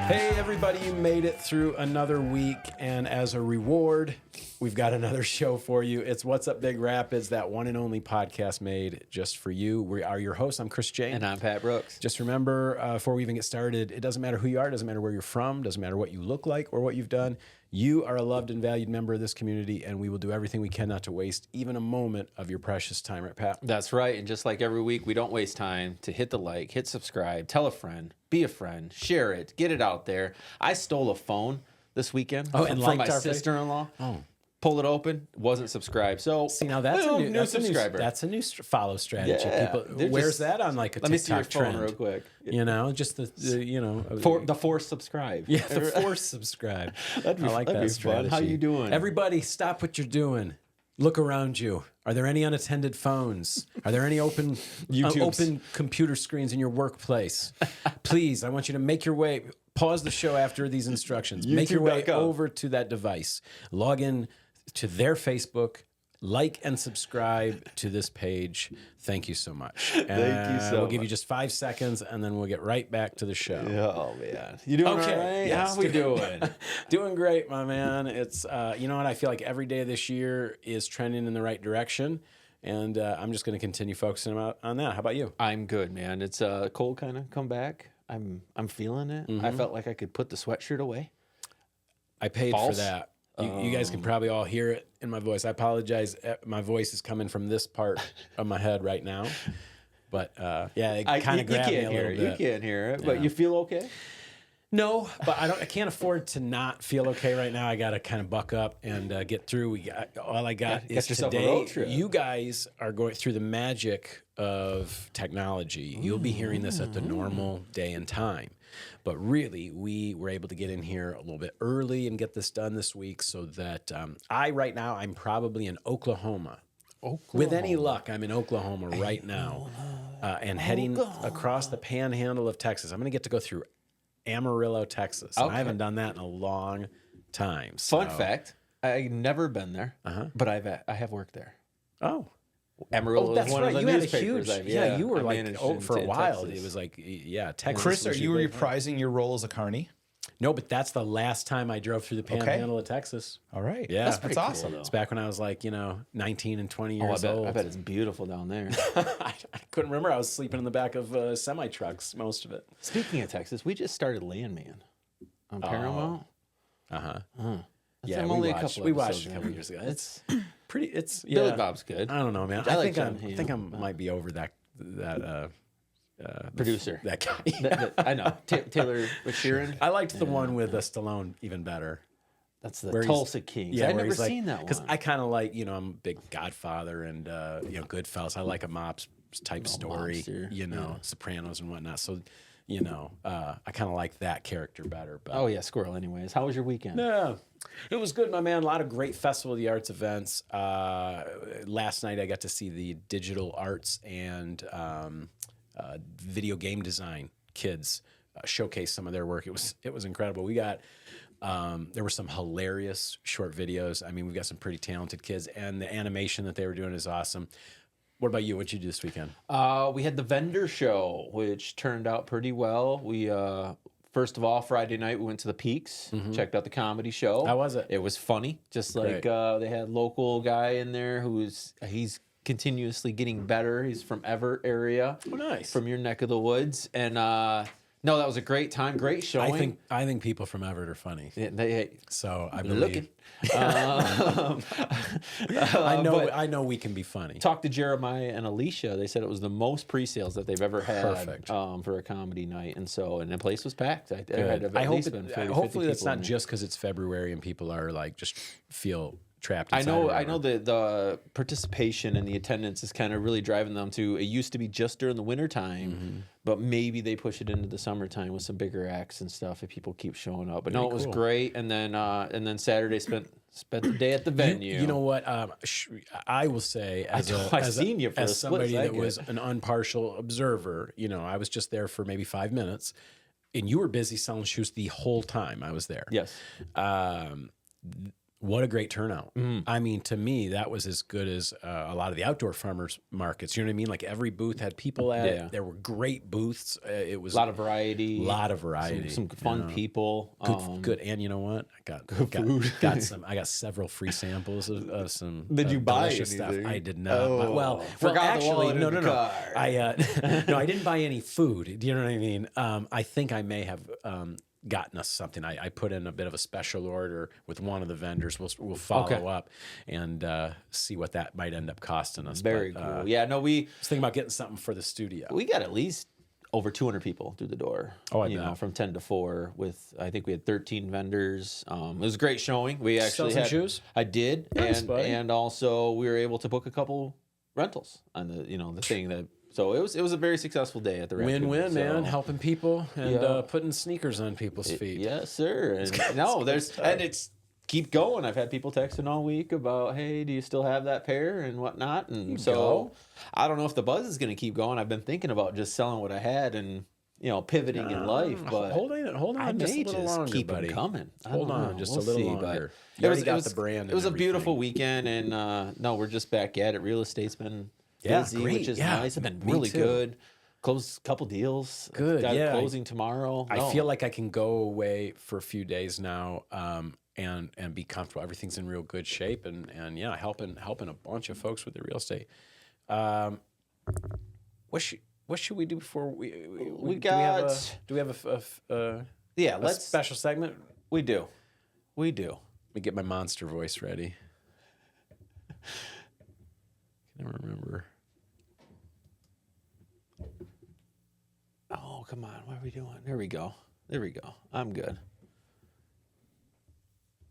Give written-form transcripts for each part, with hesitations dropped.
Hey everybody, you made it through another week, and as a reward, we've got another show for you. It's What's Up Big Rapids, that one and only podcast made just for you. We are your hosts. I'm Chris Jane. And I'm Pat Brooks. Just remember, before we even get started, it doesn't matter who you are, it doesn't matter where you're from, doesn't matter what you look like or what you've done. You are a loved and valued member of this community, and we will do everything we can not to waste even a moment of your precious time, right, Pat? That's right. And just like every week, we don't waste time to hit the like, hit subscribe, tell a friend, be a friend, share it, get it out there. I stole a phone this weekend from my sister-in-law. Oh. Pulled it open, wasn't subscribed. So see, now that's a new subscriber. That's a new follow strategy. Yeah, people, where's that on like a let TikTok me see your phone trend? real quick. You know, just the you know, the force subscribe. Yeah, the force subscribe. I like that strategy. How you doing? Everybody, stop what you're doing. Look around you. Are there any unattended phones? Are there any open open computer screens in your workplace? Please, I want you to make your way. Pause the show after these instructions. Make your way over to that device. Log in to their Facebook. Like and subscribe to this page. Thank you so much. Thank you so much. We'll give you just 5 seconds, and then we'll get right back to the show. Oh, man. You doing okay. all right? Yes, How we doing? Doing great, my man. It's you know what? I feel like every day of this year is trending in the right direction, and I'm just going to continue focusing on that. How about you? I'm good, man. It's cold kind of come back. I'm feeling it. I felt like I could put the sweatshirt away. I paid for that. You guys can probably all hear it in my voice. I apologize. My voice is coming from this part of my head right now. But, yeah, it kind of grabbed me a little bit. You can't hear it, but you feel okay? No, but I can't afford to not feel okay right now. I got to kind of buck up and get through. All I got is today. You guys are going through the magic of technology. You'll be hearing this at the normal day and time. But really, we were able to get in here a little bit early and get this done this week so that right now, I'm probably in Oklahoma. With any luck, I'm in Oklahoma right now and heading across the panhandle of Texas. I'm going to get to go through Amarillo, Texas. And I haven't done that in a long time. So. Fun fact, I've never been there, but I have worked there. Oh. Amarillo that's is one right. of the you had a newspapers. huge, you were like, for a while. Texas. It was like, Texas. Chris, are you reprising your role as a carny? No, but that's the last time I drove through the panhandle of Texas. All right. Yeah. That's awesome. It's back when I was like, 19 and 20 years old. I bet it's beautiful down there. I couldn't remember. I was sleeping in the back of semi-trucks, most of it. Speaking of Texas, we just started Landman on Paramount. Yeah, we watched a couple years ago. It's pretty. It's Billy Bob's good. I don't know, man. I think I might be over that producer. That guy. I know. Taylor Sheeran. I liked the one with Stallone even better. That's the Tulsa King. Yeah, I've never seen that one. Because I kind of like, I'm a big Godfather and Goodfellas. I like a mobs type story. Mobster. Sopranos and whatnot. So. I kind of like that character better. But. Oh, yeah, Squirrel anyways. How was your weekend? Yeah, it was good, my man. A lot of great Festival of the Arts events. Last night I got to see the digital arts and video game design kids showcase some of their work. It was incredible. We got there were some hilarious short videos. I mean, we've got some pretty talented kids, and the animation that they were doing is awesome. What about you? What'd you do this weekend? We had the vendor show, which turned out pretty well. We first of all, Friday night we went to the Peaks, checked out the comedy show. How was it? It was funny. Just like they had a local guy in there he's continuously getting better. He's from Everett area. Oh, nice. From your neck of the woods, and no, that was a great time, great showing. I think people from Everett are funny. Yeah, so I believe. Looking. I know we can be funny. Talked to Jeremiah and Alicia. They said it was the most pre-sales that they've ever had for a comedy night, and the place was packed. Hopefully that's not just because it's February and people are like just feel trapped. I know that the participation and the attendance is kind of really driving them to. It used to be just during the wintertime, but maybe they push it into the summertime with some bigger acts and stuff if people keep showing up. But it was great. And then Saturday spent the day at the venue. You know what? I will say as somebody that was an impartial observer, I was just there for maybe 5 minutes, and you were busy selling shoes the whole time I was there. Yes. what a great turnout. I mean, to me, that was as good as a lot of the outdoor farmers markets. You know what I mean? Like every booth had people at it. There were great booths. It was a lot of variety. Some fun people. Good. And you know what? I got several free samples of some Did you buy delicious stuff. anything? I did not. Oh, Actually, no. Car. I didn't buy any food. Do you know what I mean? I think I may have gotten us something. I put in a bit of a special order with one of the vendors. We'll follow up and see what that might end up costing us. Very cool. Yeah, no, we was thinking about getting something for the studio. We got at least over 200 people through the door. Oh, I know, from 10 to 4 with, I think we had 13 vendors. It was a great showing. We actually had some shoes. I did. Nice, and also we were able to book a couple rentals on the thing that. So it was a very successful day at the raccoon. Win-win, man. Helping people and putting sneakers on people's feet. Yes, sir. And it's keep going. I've had people texting all week about, hey, do you still have that pair and whatnot? And I don't know if the buzz is going to keep going. I've been thinking about just selling what I had and pivoting in life, but hold on, I just may a little just longer, keep buddy. them coming. Hold on, just a little longer. But You already got the brand. It was a beautiful weekend, and we're just back at it. Real estate's been busy, great. which is nice. It's been really good. Closed a couple deals. Good, got closing tomorrow. I feel like I can go away for a few days now, and be comfortable. Everything's in real good shape, and helping a bunch of folks with the real estate. What should we do before we do we have a special segment? We do. Let me get my monster voice ready. I can't remember. Oh, come on. What are we doing? There we go. I'm good.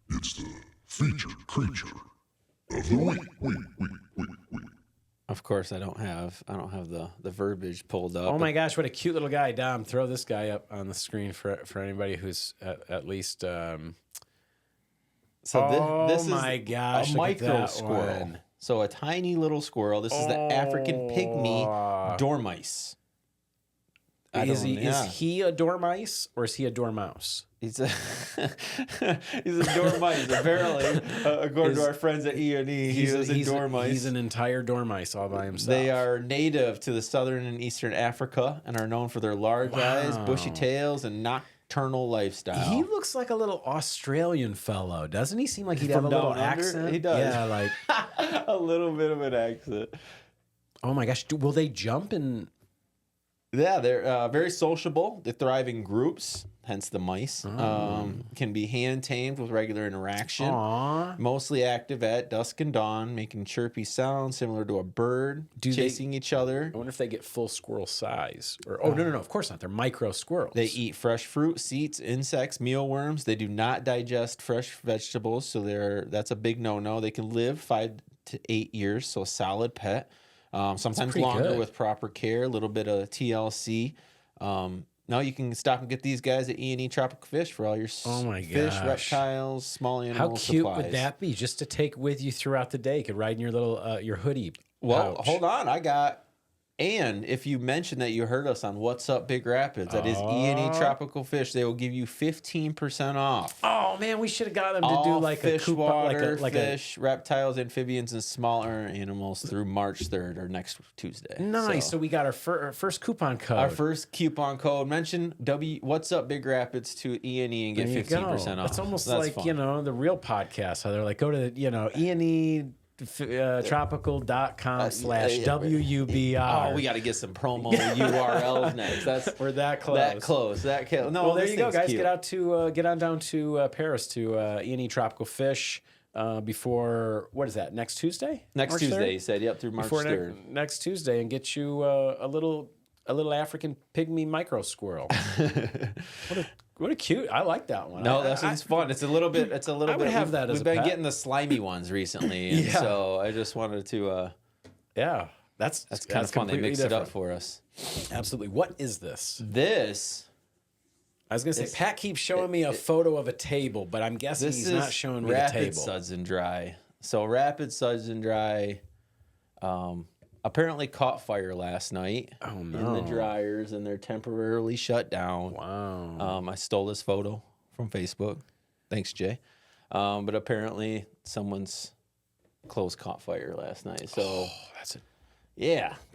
It's the featured creature of the week. Of course, I don't have the verbiage pulled up. Oh my gosh, what a cute little guy, Dom! Throw this guy up on the screen for anybody who's at least. This is my gosh, a micro squirrel. One. So a tiny little squirrel. This is the African pygmy dormice. Is he a dormice or is he a dormouse? He's a dormice. Apparently, according to our friends at E&E, he's a dormice. He's an entire dormice all by himself. They are native to the southern and eastern Africa and are known for their large eyes, bushy tails, and nocturnal lifestyle. He looks like a little Australian fellow, doesn't he? Seem like he'd have a little accent. He does. Yeah, like a little bit of an accent. Oh my gosh, will they jump and? Yeah, they're very sociable. They thrive in groups, hence the mice. Can be hand-tamed with regular interaction. Mostly active at dusk and dawn, making chirpy sounds similar to a bird, chasing each other. I wonder if they get full squirrel size. No, of course not. They're micro squirrels. They eat fresh fruit, seeds, insects, mealworms. They do not digest fresh vegetables, so that's a big no-no. They can live 5 to 8 years, so a solid pet. Sometimes longer with proper care, a little bit of TLC. Now you can stop and get these guys at E&E Tropical Fish for all your fish, reptiles, small animals. How cute supplies. would that be? Just to take with you throughout the day. You could ride in your little your hoodie. Well, pouch. hold on. And if you mention that you heard us on What's Up Big Rapids, that is E&E Tropical Fish, they will give you 15% off. Oh man, we should have got them to do like fish, a coupon, water, fish, reptiles, amphibians, and smaller animals through March 3rd or next Tuesday. Nice. So we got our first coupon code. Our first coupon code. Mention What's Up Big Rapids to E&E and get 15% off. That's almost like fun. The real podcast. How they're like, go to E&E. tropical.com/WUBR. Oh, we got to get some promo URLs next. We're that close. No, well, there you go, guys. Cute. Get on down to Paris to E&E Tropical Fish before, what is that, next Tuesday? Next March Tuesday, 3rd? he said. Yep, through March 3rd. Next Tuesday, and get you a little African pygmy micro squirrel. What a cute! I like that one. No, that one's fun. It's a little bit. I would have that as a pet. We've been getting the slimy ones recently, and so I just wanted to. That's kind of fun. They mix it up for us. Absolutely. What is this? I was gonna say Pat keeps showing me a photo of a table, but I'm guessing he's not showing me the table. Rapid Suds Dry. So Rapid Suds Dry. Apparently caught fire last night in the dryers, and they're temporarily shut down. Wow. I stole this photo from Facebook. Thanks, Jay. But apparently someone's clothes caught fire last night. So that's a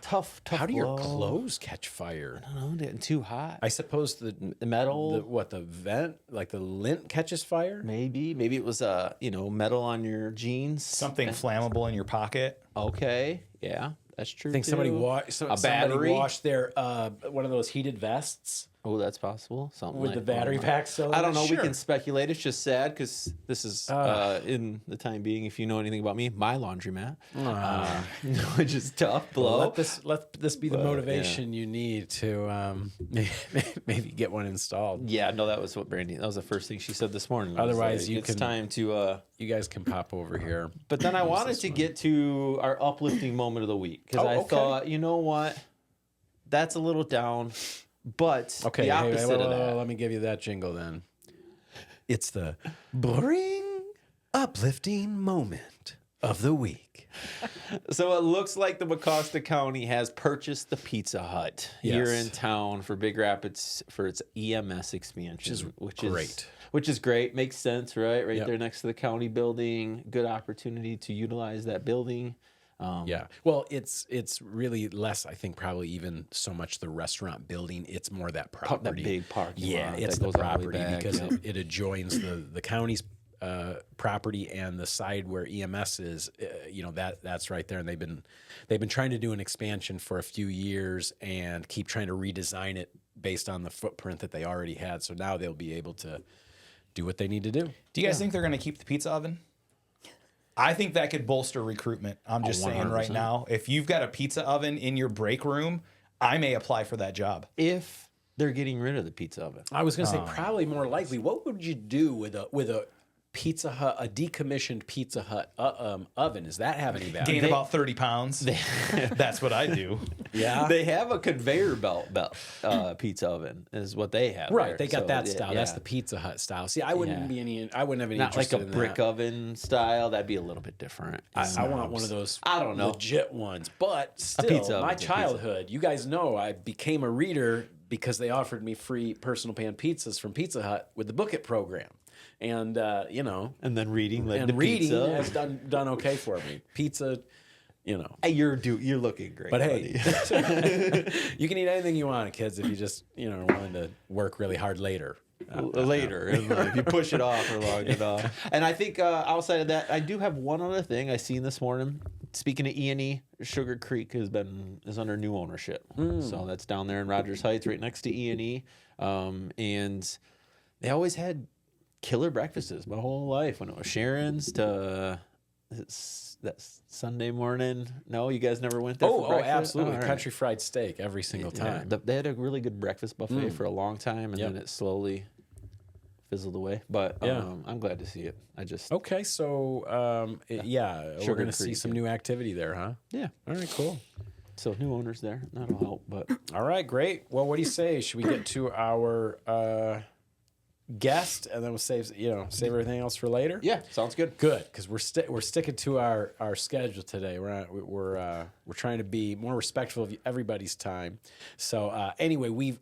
tough. How do your blow. clothes catch fire? I don't know, getting too hot. I suppose the metal. The vent, like the lint catches fire? Maybe it was metal on your jeans. Something flammable in your pocket. Okay, yeah, that's true. I think somebody washed their one of those heated vests. Oh, that's possible. Something with the battery pack still. I don't know. Sure. We can speculate. It's just sad because this is in the time being. If you know anything about me, my laundromat, which is tough blow. Well, let this be the motivation you need to maybe get one installed. Yeah, no, that was what Brandy. That was the first thing she said this morning. Otherwise, it's time to. You guys can pop over here. But then I wanted to get to our uplifting moment of the week because I thought, you know what, that's a little down. But the opposite of that. Let me give you that jingle then. It's the boring, uplifting moment of the week. So it looks like the Mecosta County has purchased the Pizza Hut here in town for Big Rapids for its EMS expansion, which is great. Makes sense, right? Right there next to the county building. Good opportunity to utilize that building. Well, it's really less, I think, probably even so much the restaurant building. It's more that property. That big parking lot. It's the property because it adjoins the county's property and the side where EMS is. That's right there, and they've been trying to do an expansion for a few years and keep trying to redesign it based on the footprint that they already had. So now they'll be able to do what they need to do. Do you guys think they're going to keep the pizza oven? I think that could bolster recruitment. I'm just saying right now, if you've got a pizza oven in your break room, I may apply for that job. If they're getting rid of the pizza oven. I was going to say probably more likely. What would you do with a Pizza Hut, a decommissioned Pizza Hut oven? Does that have any value? Gain about 30 pounds. That's what I do. Yeah. They have a conveyor belt pizza oven is what they have. Right. There. They got that style. That's the Pizza Hut style. See, I wouldn't have any Not interest like a in brick that. oven style. That'd be a little bit different. I want one of those legit ones. But still, pizza my oven, childhood, you guys know I became a reader because they offered me free personal pan pizzas from Pizza Hut with the Book It program. And and then reading pizza has done okay for me. Pizza, Hey, you're looking great. But hey, you can eat anything you want, kids, if you just are willing to work really hard later. In life, you push it off for long enough. And I think outside of that, I do have one other thing I seen this morning. Speaking of E&E, Sugar Creek is under new ownership. So that's down there in Rogers Heights, right next to E&E, and they always had killer breakfasts my whole life when it was Sharon's to that Sunday morning. No, you guys never went there for breakfast? Absolutely. Country fried steak every single time. They had a really good breakfast buffet for a long time, and then it slowly fizzled away. But I'm glad to see it. Okay, so we're going to see some new activity there, huh? Yeah. All right, cool. So new owners there. That'll help. But all right, great. Well, what do you say? Should we get to our guest, and then we'll save everything else for later? Yeah, sounds good. Good, because we're sticking to our schedule today. We're trying to be more respectful of everybody's time. So anyway, we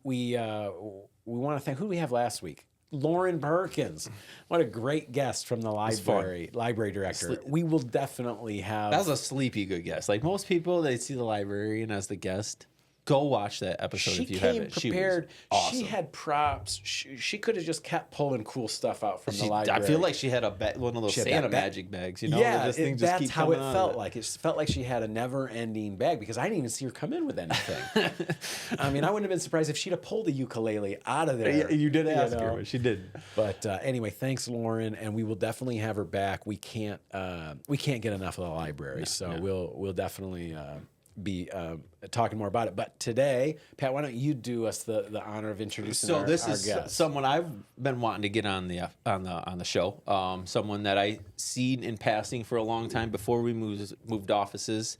want to thank, who did we have last week? Lauren Perkins. What a great guest from the library director. We will definitely have. That was a sleepy good guest. Like most people, they see the librarian as the guest. Go watch that episode if you haven't. She came prepared. She was awesome. She had props. She could have just kept pulling cool stuff out from the library. I feel like she had one of those Santa magic bags. Yeah, that's how it felt like. It felt like she had a never-ending bag because I didn't even see her come in with anything. I mean, I wouldn't have been surprised if she'd have pulled a ukulele out of there. You did ask her, but she didn't. But anyway, thanks, Lauren, and we will definitely have her back. We can't get enough of the library, we'll definitely. Be talking more about it. But today, Pat, why don't you do us the honor of introducing our guest? So this is someone I've been wanting to get on the show. Someone that I seen in passing for a long time before we moved offices,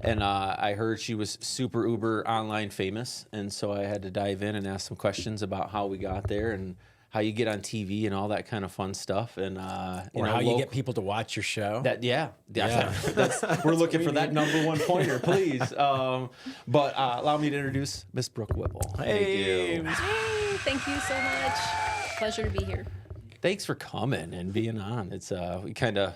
and I heard she was super uber online famous, and so I had to dive in and ask some questions about how we got there and how you get on TV and all that kind of fun stuff, and how you get people to watch your show. We're looking for that number one pointer, please. But allow me to introduce Miss Brooke Whipple. Hey, thank you so much. Pleasure to be here. Thanks for coming and being on. It's we kind of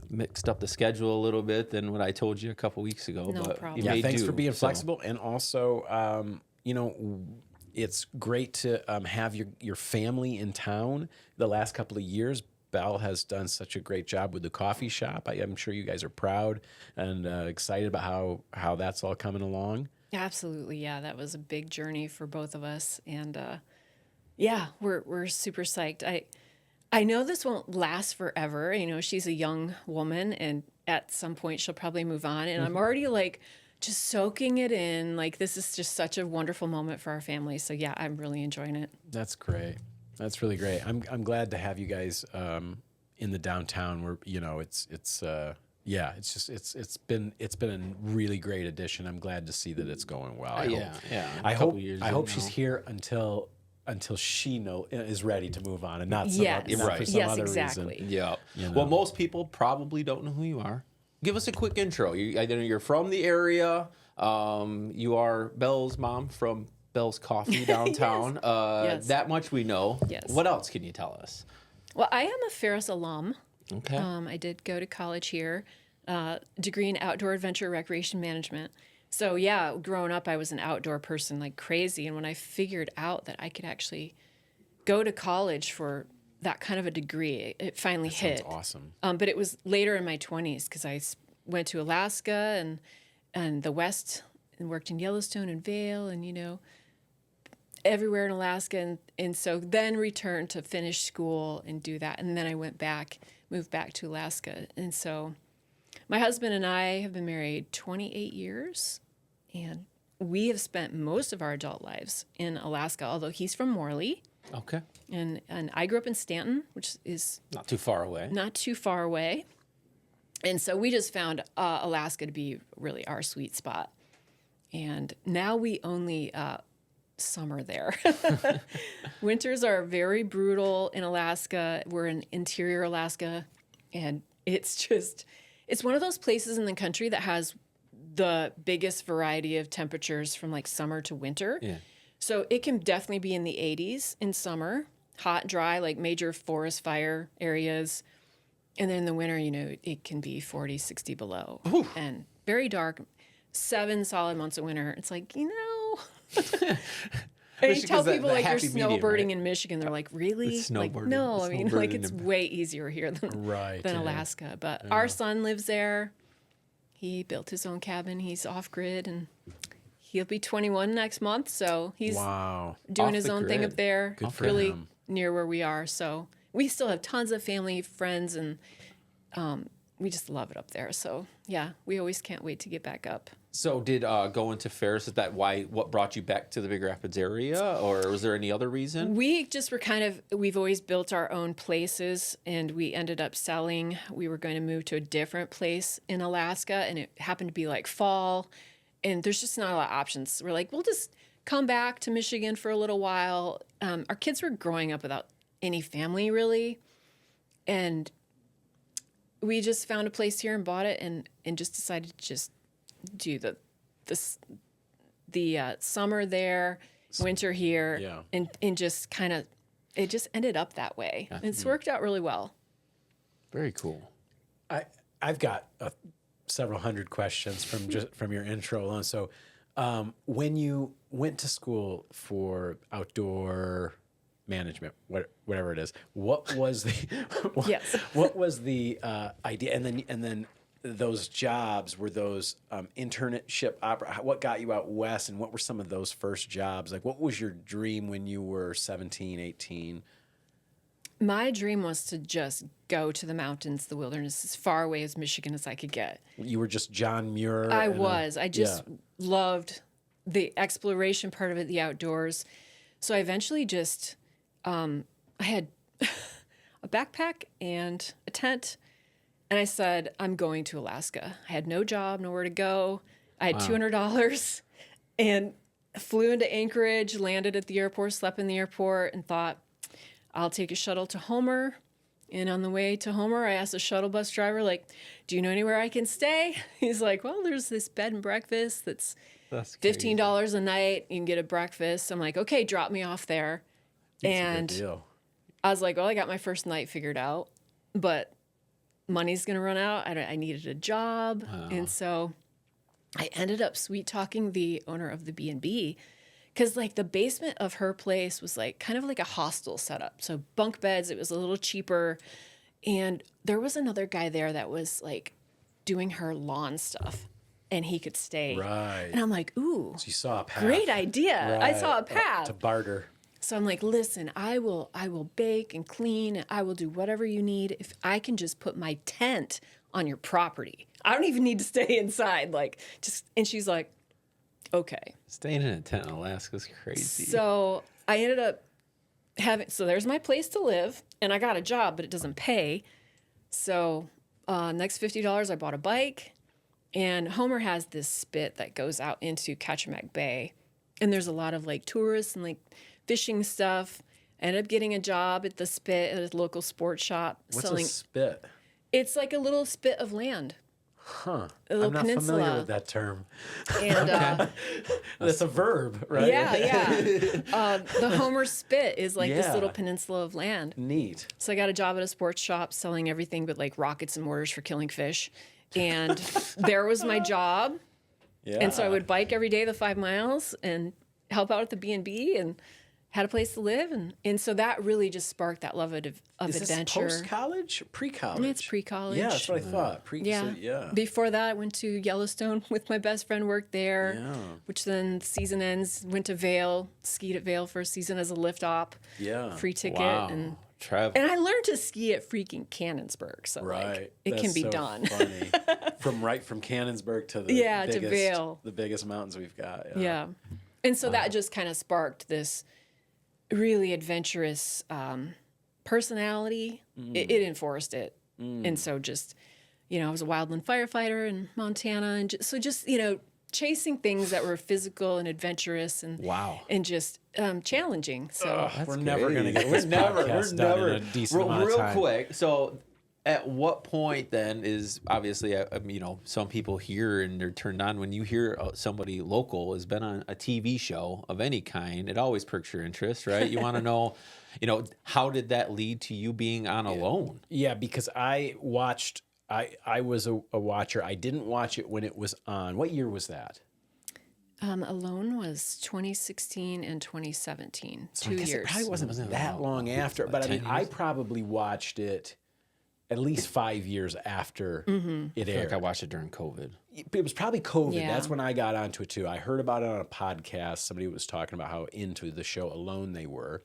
mixed up the schedule a little bit than what I told you a couple weeks ago. No but problem. Yeah, thanks for being flexible, and also, it's great to have your family in town. The last couple of years, Belle has done such a great job with the coffee shop. I'm sure you guys are proud and excited about how that's all coming along. Absolutely, yeah. That was a big journey for both of us, and yeah, we're super psyched. I know this won't last forever. She's a young woman, and at some point she'll probably move on. And I'm already like just soaking it in. Like, this is just such a wonderful moment for our family. So yeah, I'm really enjoying it. That's great. That's really great. I'm glad to have you guys in the downtown where it's been a really great addition. I'm glad to see that it's going well. I hope she's here until she is ready to move on and not for some other exactly. reason. Yeah. Well, most people probably don't know who you are. Give us a quick intro. You're from the area. You are Belle's mom from Belle's Coffee downtown. Yes. That much we know. Yes. What else can you tell us? Well, I am a Ferris alum. Okay. I did go to college here, degree in outdoor adventure recreation management. So yeah, growing up, I was an outdoor person like crazy. And when I figured out that I could actually go to college for that kind of a degree, it finally hit. Sounds awesome. But it was later in my 20s because I went to Alaska and the West and worked in Yellowstone and Vail and, everywhere in Alaska. And so then returned to finish school and do that. And then I moved back to Alaska. And so my husband and I have been married 28 years, and we have spent most of our adult lives in Alaska, although he's from Morley. Okay. And I grew up in Stanton, which is Not too far away. And so we just found Alaska to be really our sweet spot. And now we only summer there. Winters are very brutal in Alaska. We're in interior Alaska, and it's one of those places in the country that has the biggest variety of temperatures from like summer to winter. Yeah. So it can definitely be in the 80s in summer, hot, dry, like major forest fire areas. And then in the winter, it can be 40, 60 below. Ooh. And very dark, 7 solid months of winter. It's like, And you tell people like you're snowbirding in Michigan, they're like, really? It's like, snowbirding. no, It's it's way easier here than Alaska. But our son lives there. He built his own cabin. He's off grid, and he'll be 21 next month. So he's doing his own thing up there. Good for really him. near where we are. So we still have tons of family, friends, and we just love it up there. So yeah, we always can't wait to get back up. So did going to Ferris, is that what brought you back to the Big Rapids area, or was there any other reason? We just were we've always built our own places, and we ended up selling. We were going to move to a different place in Alaska, and it happened to be like fall, and there's just not a lot of options. We're like, we'll just come back to Michigan for a little while. Our kids were growing up without any family, really, and we just found a place here and bought it, and just decided to just do the summer there, winter here, and just kind of it just ended up that way. Yeah. It's worked out really well. Very cool. I've got several hundred questions from your intro alone. So, when you went to school for outdoor management, whatever it is, what was the what was the idea? And then those jobs, were those internship what got you out west, and what were some of those first jobs? Like, what was your dream when you were 17, 18? My dream was to just go to the mountains, the wilderness, as far away as Michigan as I could get. You were just John Muir? I just loved the exploration part of it, the outdoors. So I eventually just, I had a backpack and a tent, and I said, I'm going to Alaska. I had no job, nowhere to go. I had $200 and flew into Anchorage, landed at the airport, slept in the airport, and thought, I'll take a shuttle to Homer. And on the way to Homer, I asked the shuttle bus driver, like, do you know anywhere I can stay? He's like, well, there's this bed and breakfast that's $15 a night. You can get a breakfast. I'm like, okay, drop me off there. That's a good deal. I was like, well, I got my first night figured out, but money's going to run out. I needed a job. And so I ended up sweet talking the owner of the B&B, because like the basement of her place was like kind of like a hostel setup. So bunk beds, it was a little cheaper. And there was another guy there that was like doing her lawn stuff, and he could stay. Right. And I'm like, ooh, So you saw a path. great idea. I Right. saw a path. To barter. So I'm like, listen, I will bake and clean, and I will do whatever you need if I can just put my tent on your property. I don't even need to stay inside. Like, just, and she's like, okay. Staying in a tent in Alaska is crazy. So I ended up so there's my place to live, and I got a job, but it doesn't pay. So next $50, I bought a bike, and Homer has this spit that goes out into Kachemak Bay, and there's a lot of like tourists and like fishing stuff. I ended up getting a job at the spit at a local sports shop. What's selling. a spit? It's like a little spit of land. Huh. A little I'm not peninsula. familiar with that term. And That's a verb, right? yeah. The Homer spit is like this Yeah. little peninsula of land. Neat. So I got a job at a sports shop selling everything but like rockets and mortars for killing fish. And there was my job. Yeah. And so I would bike every day the 5 miles and help out at the B&B and had a place to live. And so that really just sparked that love of Is this adventure. post-college? Pre-college? I mean, it's pre-college. Yeah, that's what I thought. Yeah. Yeah. Before that, I went to Yellowstone with my best friend, worked there, Yeah. which then season ends, went to Vail, skied at Vail for a season as a lift op. Yeah. Free ticket. Wow. And Travel. I learned to ski at freaking Cannonsburg. So Right. like, it That's can be so done. Funny. From Cannonsburg to the Yeah, to biggest, Vail. the biggest mountains we've got. Yeah. And so that just kind of sparked this really adventurous personality. It enforced it. And so just, I was a wildland firefighter in Montana. And just chasing things that were physical and adventurous and and just challenging. So We're never going to get this podcast done in a decent amount of time. Real quick. So, at what point then is obviously, some people hear and they're turned on when you hear somebody local has been on a TV show of any kind. It always perks your interest, right? You want to know, how did that lead to you being on Alone? Yeah, because I watched. I was a watcher. I didn't watch it when it was on. What year was that? Alone was 2016 and 2017. So 2 I guess years. It probably wasn't that long after. But I mean, I probably watched it at least 5 years after it I feel aired. like I watched it during COVID. It was probably COVID. Yeah. That's when I got onto it too. I heard about it on a podcast. Somebody was talking about how into the show Alone they were.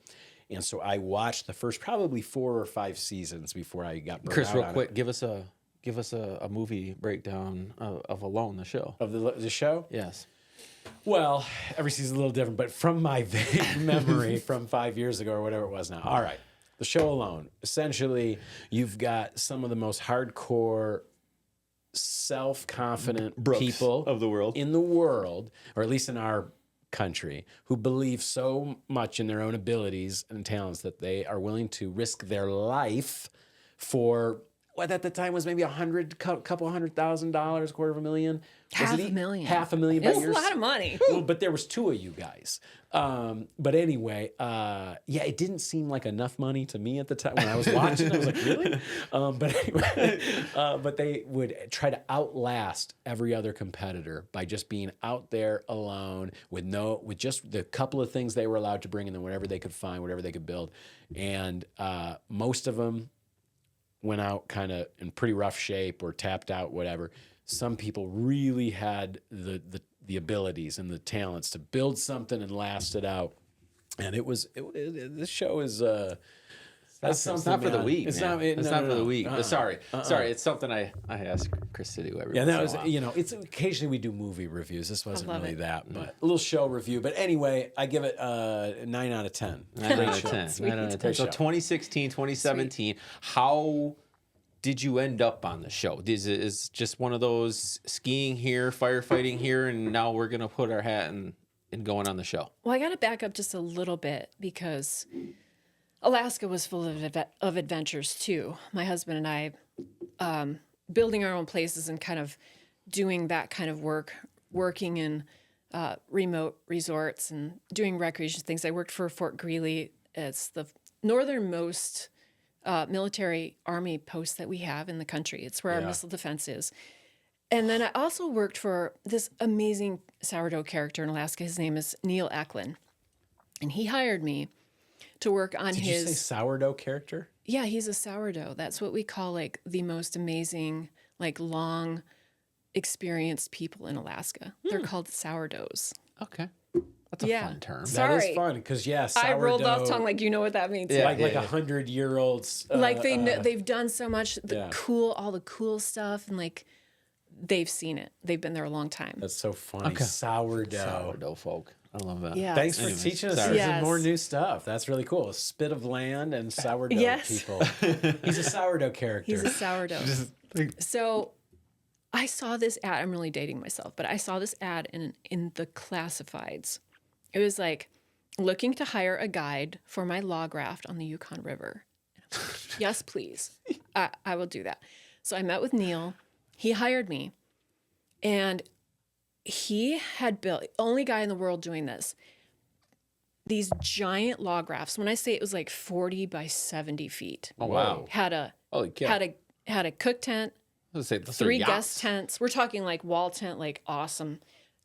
And so I watched the first probably 4 or 5 seasons before I got burned Chris, out real on quick, give us a movie breakdown of Alone, the show. Of the show? Yes. Well, every season's a little different, but from my vague memory from 5 years ago or whatever it was now. All right. The show Alone. Essentially, you've got some of the most hardcore, self-confident Brooks people of the world. in the world, or at least in our country, who believe so much in their own abilities and talents that they are willing to risk their life for what at the time was maybe couple $100,000, $250,000. $500,000. $500,000 It's a lot of money. Well, but there was 2 of you guys. But anyway, it didn't seem like enough money to me at the time when I was watching. I was like, really? But anyway, but they would try to outlast every other competitor by just being out there alone with just the couple of things they were allowed to bring, and then whatever they could find, whatever they could build. And most of them went out kind of in pretty rough shape or tapped out, whatever. Some people really had the abilities and the talents to build something and last it out. And this show is that's It's not for the week. It's man. not. It's not for the week. Sorry. Uh-uh. It's something I ask Chris to do every. Yeah, that once was in a while. it's occasionally we do movie reviews. This wasn't love really it. that, but a little show review. But anyway, I give it 9 out of 10. 9 out of show. 10. Sweet. 9 out of 10. Great So show. 2016, 2017. How did you end up on the show? Is just one of those skiing here, firefighting here, and now we're gonna put our hat and going on the show? Well, I got to back up just a little bit because Alaska was full of adventures too. My husband and I, building our own places and kind of doing that kind of work, working in remote resorts and doing recreation things. I worked for Fort Greely as the northernmost military army post that we have in the country. It's where our Yeah. missile defense is. And then I also worked for this amazing sourdough character in Alaska. His name is Neil Eklund. And he hired me to work on Did his... you say sourdough character? Yeah, he's a sourdough. That's what we call like the most amazing, like long experienced people in Alaska. They're called sourdoughs. Okay. That's a Yeah. fun term. Sorry. That is fun because I rolled off tongue like you know what that means. Yeah. like 100-year-olds. Like they've done so much yeah. all the cool stuff, and like they've seen it. They've been there a long time. That's so funny. Okay. Sourdough. folk. I love that. Yeah. Thanks for Anyways, teaching us sorry. Yes. more new stuff. That's really cool. Spit of land and sourdough Yes. people. He's a sourdough character. He's a sourdough. So I saw this ad. I'm really dating myself, but I saw this ad in the classifieds. It was like looking to hire a guide for my log raft on the Yukon River. And I was like, yes, please. I will do that. So I met with Neil. He hired me, and he had built, only guy in the world doing this, these giant log rafts. When I say it was like 40 by 70 feet. Oh, wow. Had a Holy cow. had a cook tent, Let's say the 3 guest tents. We're talking like wall tent, like awesome,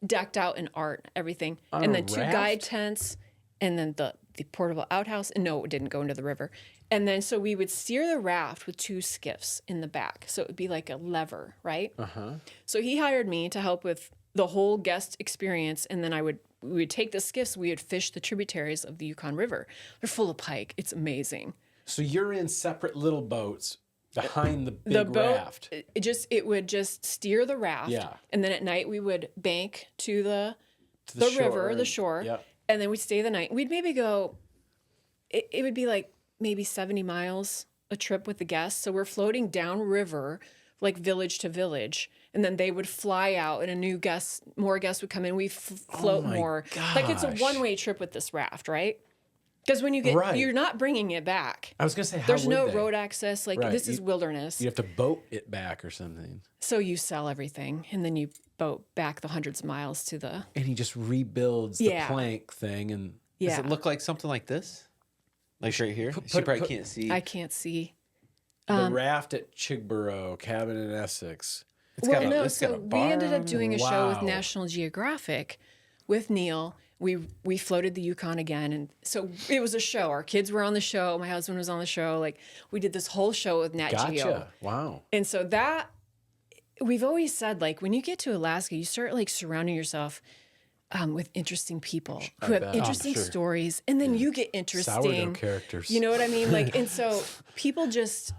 decked out in art, everything. On And a then 2 raft? guide tents, and then the portable outhouse. And no, it didn't go into the river. And then so we would steer the raft with 2 skiffs in the back. So it would be like a lever, right? So he hired me to help with the whole guest experience, and then we would take the skiffs, we would fish the tributaries of the Yukon River. They're full of pike. It's amazing. So you're in separate little boats behind the big The boat, raft. it would just steer the raft. Yeah. And then at night we would bank to the river, the shore. Yep. And then we'd stay the night. We'd maybe go, it would be like maybe 70 miles a trip with the guests. So we're floating downriver, like village to village. And then they would fly out and more guests would come in. We float my more. Like it's a gosh. one-way trip with this raft, right? Because when you get, Right. you're not bringing it back. I was going to say, how There's would no they? road access. Like Right. this is wilderness. You have to boat it back or something. So you sell everything and then you boat back the hundreds of miles to the, And he just rebuilds the Yeah. plank thing. And Does yeah. it look like something like this? Like right here? She probably can't see. I can't see. the raft at Chigborough, cabin in Essex. It's Well, got a- no, it's got so a we ended bar up doing a show with Wow. National Geographic with Neil. We floated the Yukon again. And so it was a show. Our kids were on the show. My husband was on the show. Like we did this whole show with Nat Geo. Gotcha. Wow. And so that, we've always said, like, when you get to Alaska, you start like surrounding yourself with interesting people who have bet. interesting sure. stories. And then you get interesting. Sourdough characters. You know what I mean? Like, and so people just,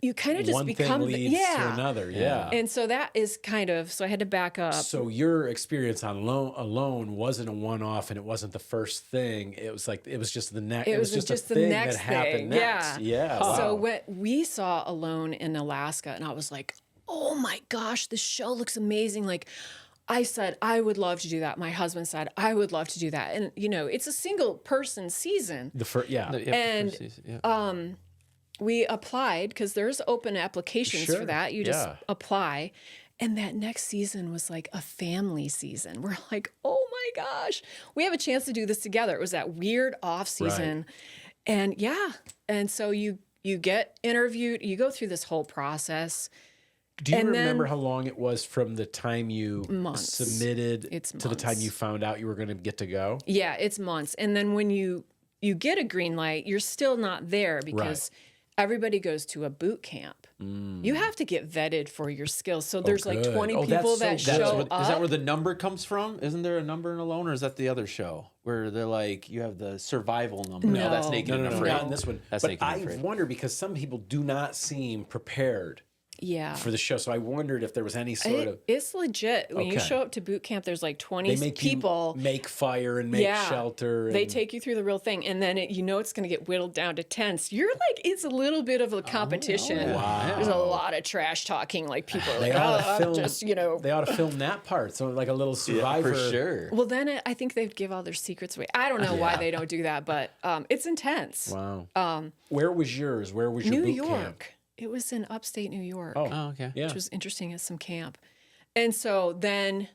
you kind of just One become, thing leads yeah. to another. Yeah. And so that is kind of, so I had to back up. So your experience on alone wasn't a one-off, and it wasn't the first thing. It was like it was just the next. It was just just a the thing next that happened thing. next. Yeah. Yeah. So wow. when we saw Alone in Alaska, and I was like, oh my gosh, this show looks amazing. Like, I said, I would love to do that. My husband said, I would love to do that. And, you know, it's a single person season. the first, yeah. And, We applied because there's open applications Sure, for that. You just yeah. apply. And that next season was like a family season. We're like, oh my gosh, we have a chance to do this together. It was that weird off season. And yeah. And so you get interviewed, you go through this whole process. Do you and then- remember how long it was from the time you Months. submitted It's to the time months. you found out you were going to get to go? Yeah, it's months. And then when you get a green light, you're still not there because everybody goes to a boot camp. You have to get vetted for your skills. So there's like good. 20 Oh, that's people so that good. show Is up. that where the number comes from? Isn't there a number in Alone, or is that the other show where they're like you have the survival number? No. That's Naked No, and no, no, Afraid. not in this one. That's But Naked and I Afraid. wonder because some people do not seem prepared Yeah. for the show. So I wondered if there was any sort of It's legit. When you Okay. show up to boot camp, there's like 20 they make people. you make fire and make shelter. They and- take you through the real thing. And then it's going to get whittled down to tents. You're like, it's a little bit of a competition. wow. There's a lot of trash talking. Like people are They like, ought oh, to I'm film. just, They ought to film that part. So like a little survivor. for sure. Well, then I think they'd give all their secrets away. I don't know why they don't do that, but it's intense. Wow. Where was yours? Where was your New boot York. camp? It was in upstate New York. Oh, okay. Yeah. Which was interesting as some camp. And so then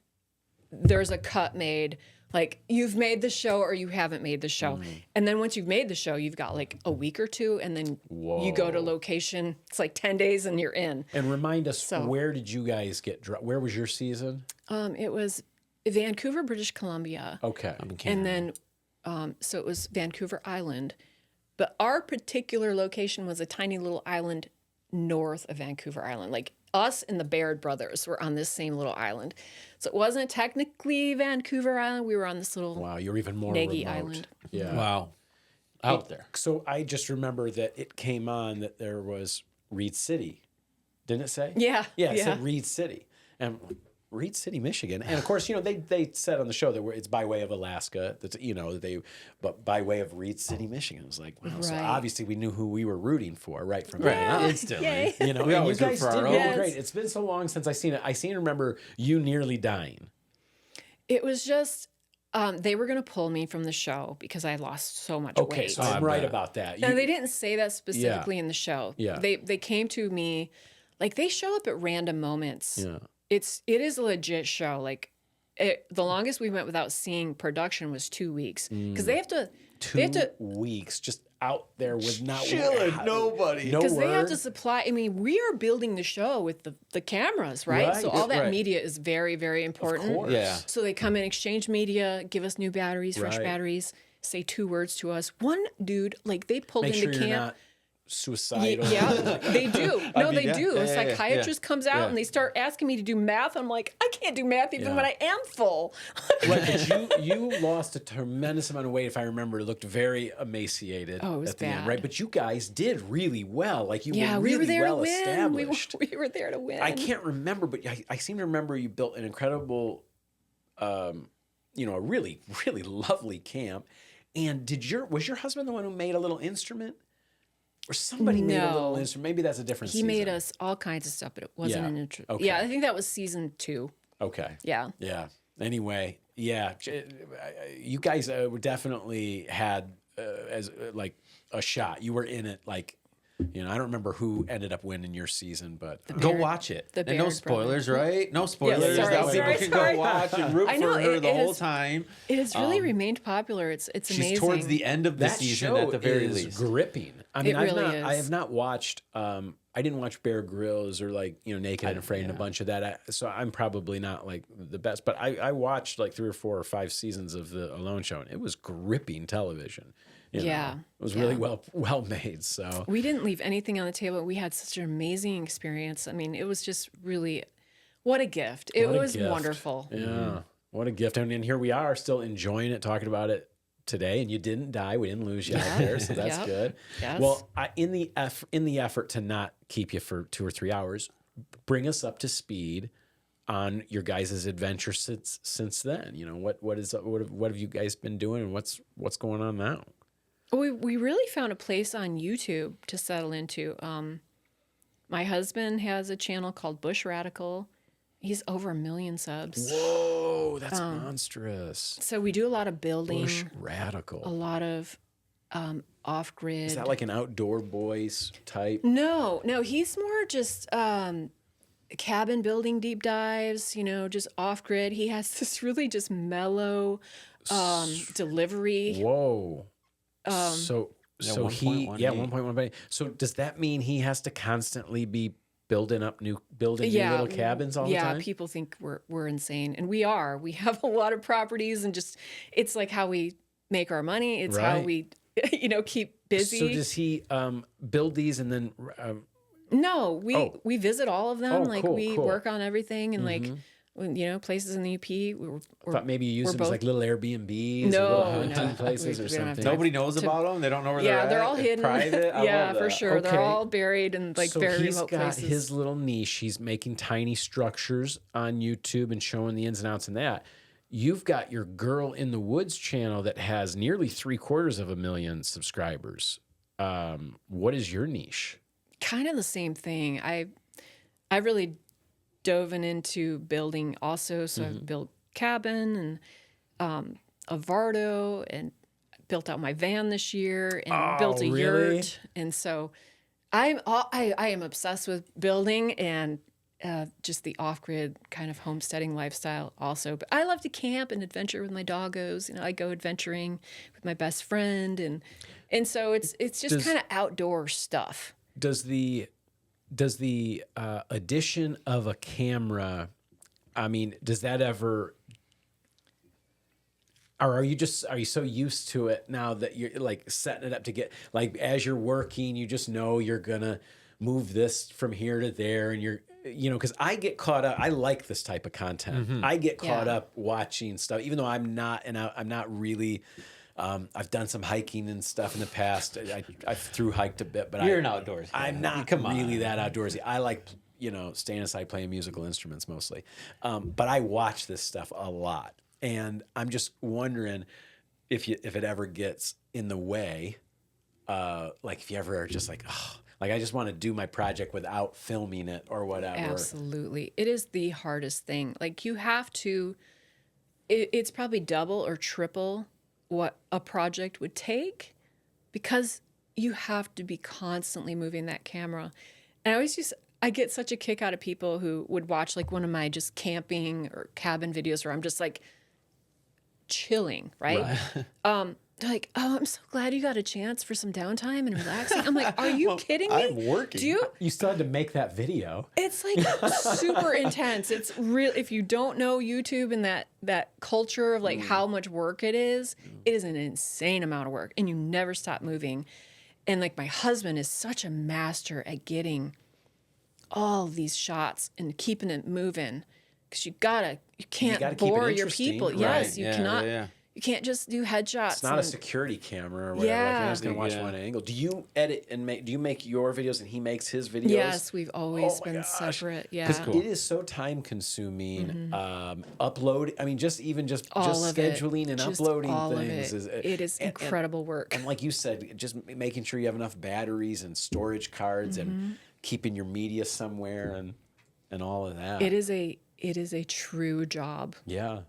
there's a cut made Like you've made the show or you haven't made the show. And then once you've made the show, you've got like a week or two and then you go to location. It's like 10 days and you're in. And remind us, where did you guys get where was your season? It was Vancouver, British Columbia. Okay. And then, so it was Vancouver Island. But our particular location was a tiny little island north of Vancouver Island. Like us and the Baird brothers were on this same little island. So it wasn't technically Vancouver Island. We were on this little Wow, you're even more Nagy remote. Island. Yeah. Wow. Out there. So I just remember that it came on that there was Reed City. Didn't it say? Yeah. Yeah, it said Reed City. And Reed City, Michigan. And of course, they said on the show that it's by way of Alaska. That's but by way of Reed City, Michigan. It was like, wow. So Right. obviously we knew who we were rooting for right from Right. then on. Instantly. Yay. You know, We and always you root guys for our did own. really Yes. great. It's been so long since I seen it. I seem to remember you nearly dying. It was just, they were going to pull me from the show because I lost so much Okay, weight. so I'm right about that. No, they didn't say that specifically in the show. Yeah. They came to me, like they show up at random moments. Yeah. It is a legit show. Like the longest we went without seeing production was 2 weeks because they have to. 2 weeks just out there with not Chilling, nobody. No Because they have word. to supply. I mean, we are building the show with the cameras, right? So Right, all that right. media is very, very important. Of course. Yeah. So they come in, exchange media, give us new batteries, fresh Right. batteries, say 2 words to us. One dude, like they pulled Make into sure you're camp. not suicidal. Yeah, they do. No, they yeah, do. yeah, A yeah, psychiatrist comes out yeah. and they start asking me to do math. I'm like, I can't do math even Yeah. when I am full. Right, but you lost a tremendous amount of weight, if I remember. It looked very emaciated Oh, it was at the end, bad. right? But you guys did really well. Like you Yeah, were we really were there well to win. established. We were there to win. I can't remember, but I seem to remember you built an incredible, a really, really lovely camp. And was your husband the one who made a little instrument? Or somebody made a little No. instrument. Maybe that's a different He season. made us all kinds of stuff, but it wasn't Yeah. an intro. Okay. Yeah, I think that was season 2. Okay. Yeah. Yeah. Anyway, yeah, you guys were definitely had as like a shot. You were in it, like, I don't remember who ended up winning your season, but Go watch it. the And no Baird spoilers, right? No spoilers. sorry, That people sorry, can sorry. go watch and root I for know, her it the whole has- time. It has really remained popular. It's She's amazing. towards the end of the that season show at the very is least. gripping. I mean, It really I is. have not watched. I didn't watch Bear Grylls or like Naked and Afraid and a bunch of that. So I'm probably not like the best. But I watched like 3 or 4 or 5 seasons of the Alone Show, and it was gripping television. you know. Yeah. It was really well made. So We didn't leave anything on the table. We had such an amazing experience. I mean, it was just really, what a gift. It What a was gift. wonderful. Yeah. What a gift. And here we are still enjoying it, talking about it today. And you didn't die. We didn't lose you out there. So that's Yep. good. Yes. Well, in the effort to not keep you for 2 or 3 hours, bring us up to speed on your guys' adventure since then. What have you guys been doing and what's going on now? We really found a place on YouTube to settle into. My husband has a channel called Bush Radical. He's over 1 million subs. Whoa, that's monstrous. So we do a lot of building, Bush a Radical. lot of off-grid. Is that like an outdoor boys type? No, he's more just cabin building deep dives, just off-grid. He has this really just mellow delivery. Whoa. So he 1.18. 1.1. So does that mean he has to constantly be building new little cabins all the time? Yeah, people think we're insane, and we are. We have a lot of properties, and just it's like how we make our money. It's how Right. we, keep busy. So does he build these and then? No, we visit all of them. Oh, like cool, we cool. work on everything, and places in the UP. I thought maybe you use we're them as both- like little Airbnbs or No, little hunting no. places We or don't have something. time. Nobody knows about them. They don't know where they're Yeah, at. they're all It's hidden. private. I Yeah, love for that. sure. Okay. They're all buried in So very he's remote got places. his little niche. He's making tiny structures on YouTube and showing the ins and outs in that. You've got your Girl in the Woods channel that has nearly 750,000 subscribers. What is your niche? Kind of the same thing. I really dove into building also. So I've built cabin and a Vardo and built out my van this year and built a really? yurt. And so I am obsessed with building, and just the off-grid kind of homesteading lifestyle also. But I love to camp and adventure with my doggos. You know, I go adventuring with my best friend, and so it's just kind of outdoor stuff. Does the addition of a camera, I mean, does that ever, or are you so used to it now that you're like setting it up to get, like, as you're working, you just know you're gonna move this from here to there, and you're, you know, because I get caught up. I like this type of content. I get caught up watching stuff, even though I'm not really. I've done some hiking and stuff in the past. I through hiked a bit, but you're an outdoorsy. I'm not really that outdoorsy. I like, you know, staying inside playing musical instruments mostly. But I watch this stuff a lot, and I'm just wondering if it ever gets in the way. Like if you ever are just like, oh, like I just want to do my project without filming it or whatever. Absolutely, it is the hardest thing. Like you have to. It's probably double or triple what a project would take, because you have to be constantly moving that camera. And I get such a kick out of people who would watch like one of my just camping or cabin videos where I'm just like chilling, right? They're like, oh, I'm so glad you got a chance for some downtime and relaxing. I'm like, are you kidding me? I'm working. You still had to make that video. It's like super intense. It's real. If you don't know YouTube and that culture of like how much work it is an insane amount of work, and you never stop moving. And like my husband is such a master at getting all of these shots and keeping it moving, because you can't bore your people. Right. Yes, you cannot. You can't just do headshots. It's not a security camera or whatever. Yeah. Like you're just gonna watch one angle. Do you edit and do you make your videos and he makes his videos? Yes, we've always been separate. Yeah, because it is so time consuming. Upload. I mean, just scheduling and uploading things. It is incredible work. And like you said, just making sure you have enough batteries and storage cards and keeping your media somewhere and all of that. It is a true job. Yeah.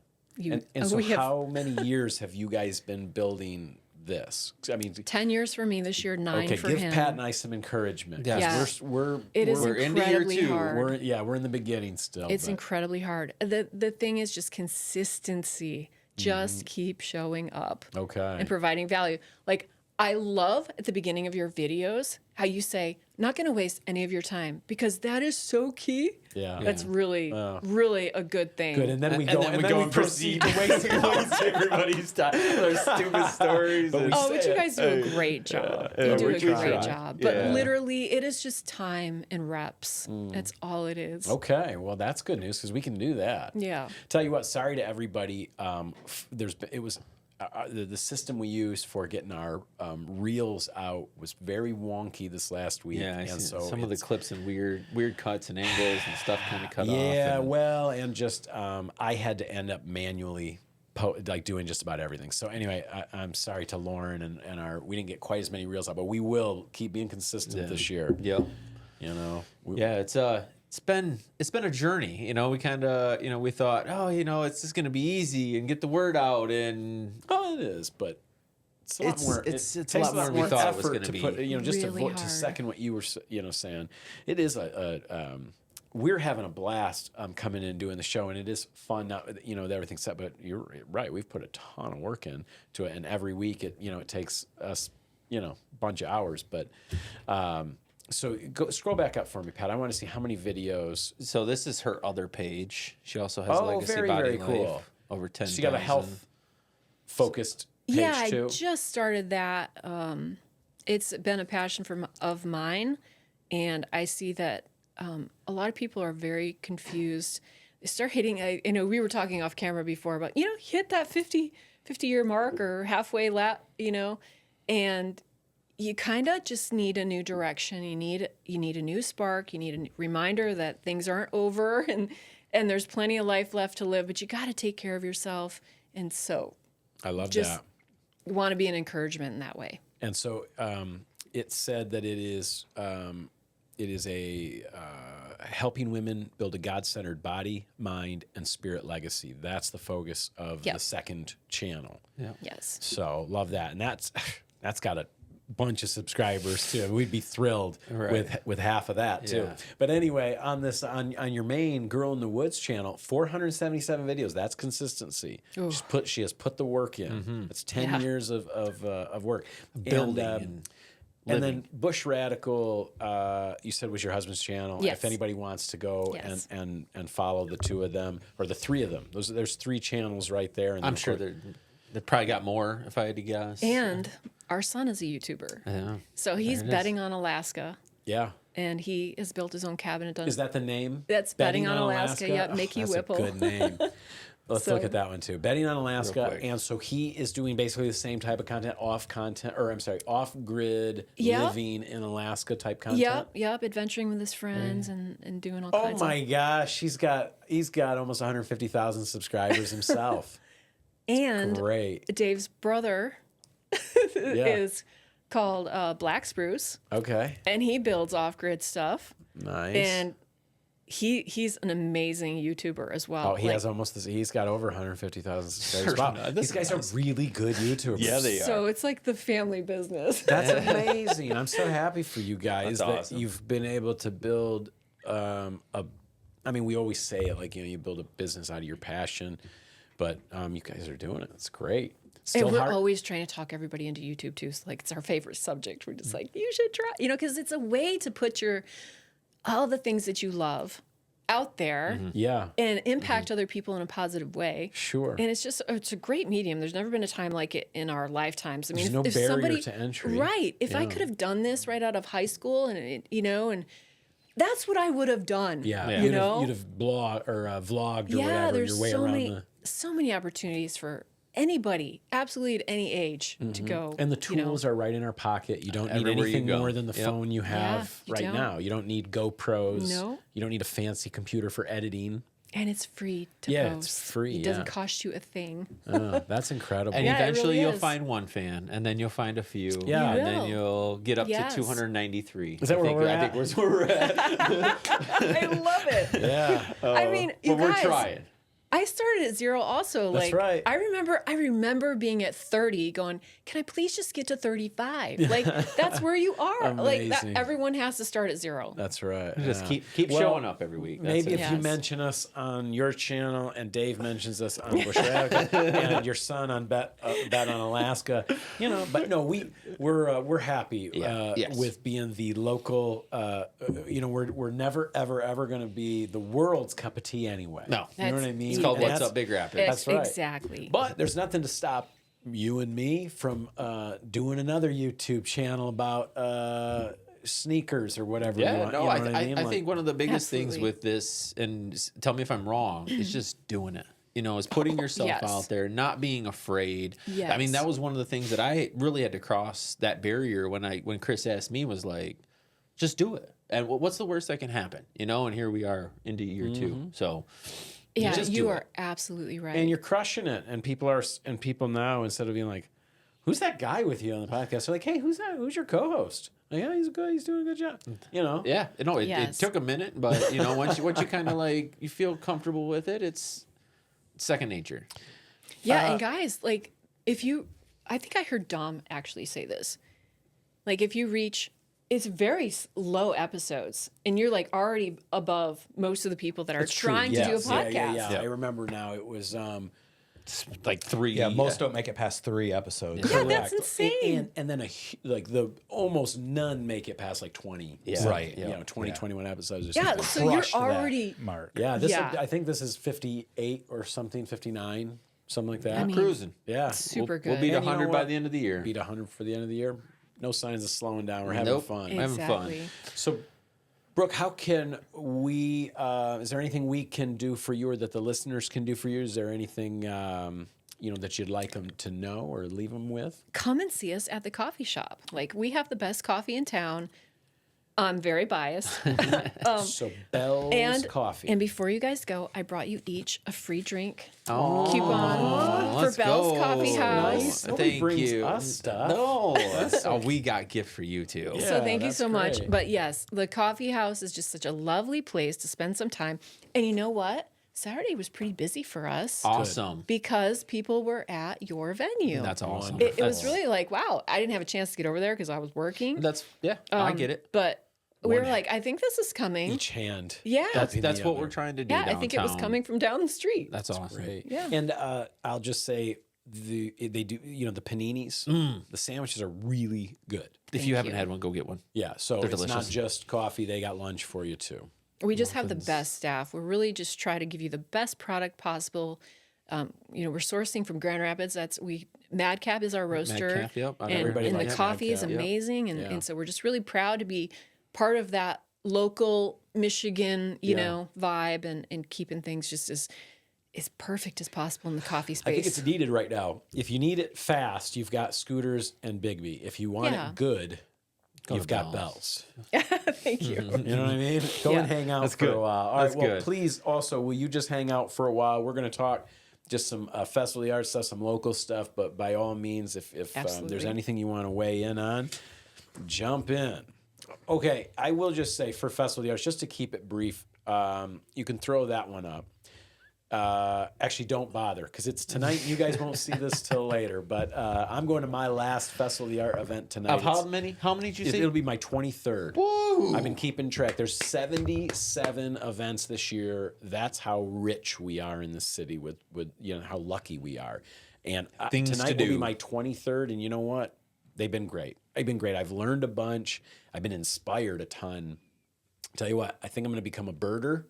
So how many years have you guys been building this? I mean, 10 years for me this year, 9 for him. Okay, give Pat and I some encouragement. Yes. We're incredibly hard. We're in the beginning still. It's incredibly hard. The thing is just consistency. Just keep showing up. Okay. And providing value. Like, I love at the beginning of your videos how you say, not going to waste any of your time, because that is so key. Yeah. That's really a good thing. Good. And then we go and proceed to waste everybody's time. Those stupid stories. But you guys do a great job. You do a great job. But literally, it is just time and reps. That's all it is. Okay. Well, that's good news, because we can do that. Yeah. Tell you what, sorry to everybody. The system we used for getting our reels out was very wonky this last week. Yeah, and so some of the clips and weird cuts and angles and stuff kind of cut off. Yeah, well, and just I had to end up manually doing just about everything. So anyway, I'm sorry to Lauren and we didn't get quite as many reels out, but we will keep being consistent this year. Yep. You know. It's been a journey, you know. We kind of, we thought, it's just gonna be easy and get the word out, and it is, but it's a lot more. It's a lot more than we thought it was gonna be. Put, just really to second what you were, saying, it is we're having a blast coming in and doing the show, and it is fun. Not that everything's set, but you're right. We've put a ton of work into it, and every week it takes us a bunch of hours, but. So scroll back up for me, Pat. I want to see how many videos. So this is her other page. She also has Legacy Body Life, cool. Over 10,000. She got a health focused page too. I just started that. It's been a passion of mine, and I see that a lot of people are very confused. They start hitting. We were talking off camera before about hit that 50-year mark or halfway lap, and. You kind of just need a new direction. You need a new spark. You need a reminder that things aren't over and there's plenty of life left to live, but you got to take care of yourself. And so I love just that. Want to be an encouragement in that way. And so it said that it is a helping women build a God-centered body, mind, and spirit legacy. That's the focus of the second channel. Yeah. Yes. So love that. And that's got a bunch of subscribers too. We'd be thrilled with half of that too. Yeah. But anyway, on this on your main Girl in the Woods channel, 477 videos. That's consistency. She has put the work in. It's 10 years of work. Building and then Bush Radical, you said was your husband's channel. Yes. If anybody wants to go Yes. and follow the two of them or the three of them, there's 3 channels right there. And I'm sure they probably got more if I had to guess. And our son is a YouTuber. Yeah. So he's betting on Alaska. Yeah. And he has built his own cabin and done. Is that the name? That's Betting on Alaska. Yeah, Mickey that's Whipple. a good name. Let's So- look at that one too. Betting on Alaska, quick. and so he is doing basically the same type of content, off-grid Yep. living in Alaska type content. Yep. Adventuring with his friends and doing all Oh kinds my of. gosh, he's got almost 150,000 subscribers himself. And Great. Dave's brother Yeah. is called Black Spruce, Okay. and he builds off-grid stuff. Nice. And he's an amazing YouTuber as well. Oh, he has almost this. He's got over 150,000 subscribers. Wow, these guys are really good YouTubers. Yeah, they are. So it's like the family business. That's amazing. I'm so happy for you guys That's that awesome. you've been able to build I mean, we always say it like, you build a business out of your passion, but you guys are doing it. It's great. Still And we're hard. always trying to talk everybody into YouTube too. So like it's our favorite subject. We're just like, you should try, because it's a way to put all the things that you love out there Yeah, and impact other people in a positive way. sure. And it's a great medium. There's never been a time like it in our lifetimes. I mean, There's no if barrier somebody, to entry. right? If I could have done this right out of high school, and and that's what I would have done. Yeah, you know, you'd have vlogged or yeah. whatever There's your way so around many, the. so many opportunities for anybody, absolutely at any age, to go. And the tools are right in our pocket. You don't need Everywhere you anything go. more than the Yep. phone you have you right don't. now. You don't need GoPros. No. You don't need a fancy computer for editing. And it's free to Yeah, post. it's free, It doesn't yeah. cost you a thing. Oh, that's incredible. And Yeah, it eventually really you'll is. find one fan, and then you'll find a few, Yeah. and You then will. you'll get up Yes. to 293. Is that where we're I at? think that's where we're at. I love it. Yeah. I mean, you but we're guys, trying. I started at 0 also. That's Like right. I remember being at 30 going, can I please just get to 35? Like that's where you are. Like that, Amazing. everyone has to start at 0. That's right. Just yeah. keep Well, showing up every week. That's Maybe it. if you Yes. mention us on your channel and Dave mentions us on Bush Radical and your son on Bet on Alaska, But no, we're happy Yes. with being the local. We're never ever going to be the world's cup of tea anyway. No. You know what I That's- mean? It's called And What's that's- Up, Big Rapids. That's right. Exactly. But there's nothing to stop you and me from doing another YouTube channel about sneakers or whatever. Yeah, you want, no, you know what I mean? I Like- think one of the biggest things Absolutely. with this, and tell me if I'm wrong, is just doing it. Is putting yourself Yes. out there, not being afraid. I mean, Yes. that was one of the things that I really had to cross that barrier when Chris asked me, was like, just do it. And what's the worst that can happen? And here we are into year 2. So yeah, just you do are it. absolutely right. and you're crushing it. And people now, instead of being like, "Who's that guy with you on the podcast?" They're like, "Hey, who's that? Who's your co-host?" Like, yeah, he's good. He's doing a good job. Yeah, no, it Yes. took a minute, but once you kind of like you feel comfortable with it, it's second nature. Yeah, and guys, like I think I heard Dom actually say this. Like if you reach, it's very low episodes, and you're like already above most of the people that are It's true, trying to do a yes. podcast. Yeah. I remember now. It was Like 3. Yeah, most don't make it past 3 episodes. Yeah, correct. that's insane. And then the almost none make it past like 20. Yeah. Right. 20, 21 episodes. Or Yeah, something. so you're Crush that already mark. Yeah, Yeah. I think this is 58 or something, 59, something like that. I mean, Cruising. yeah, super good. We'll beat And you know 100 by what? the end of the year. beat 100 for the end of the year. No signs of slowing down. We're having Nope. fun. Having fun. Exactly. So, Brooke, how can we? Is there anything we can do for you, or that the listeners can do for you? Is there anything that you'd like them to know or leave them with? Come and see us at the coffee shop. Like we have the best coffee in town. I'm very biased. So Belle's and Coffee. And before you guys go, I brought you each a free drink Oh, coupon for let's Belle's go. Coffee House. Nice. Nobody Thank brings you. us stuff. No, we got gift for you too. Yeah. So thank you that's so much. great. But yes, the coffee house is just such a lovely place to spend some time. And you know what? Saturday was pretty busy for us. Awesome. Because people were at your venue. That's awesome. It was really like, wow, I didn't have a chance to get over there because I was working. I get it. But we were like, I think this is coming. Each hand. Yeah. That's what we're trying to do. Yeah, I think it was coming from down the street. That's awesome. Great. Yeah. And I'll just say they do, the paninis, the sandwiches are really good. If you haven't had one, go get one. Yeah. So They're it's delicious. not just coffee. They got lunch for you too. We just have the best staff. We really just try to give you the best product possible. We're sourcing from Grand Rapids. Madcap is our roaster. Madcap, yep. And the likes coffee is Madcap, yep. amazing. And so we're just really proud to be part of that local Michigan, vibe and keeping things just as perfect as possible in the coffee space. I think it's needed right now. If you need it fast, you've got Scooters and Bigby. If you want it good, you've got Belle's. Thank you. You know what I mean? Go and hang out for a while. All right, good. Please also, will you just hang out for a while? We're going to talk just some Festival of the Arts stuff, some local stuff, but by all means, if there's anything you want to weigh in on, jump in. Okay, I will just say for Festival of the Arts, just to keep it brief, you can throw that one up. Actually, don't bother because it's tonight. You guys won't see this till later, but I'm going to my last Festival of the Art event tonight. Of how many? How many did you say? It'll be my 23rd. Woo! I've been keeping track. There's 77 events this year. That's how rich we are in this city with how lucky we are. And tonight will be my 23rd, and you know what? They've been great. I've learned a bunch. I've been inspired a ton. Tell you what, I think I'm going to become a birder.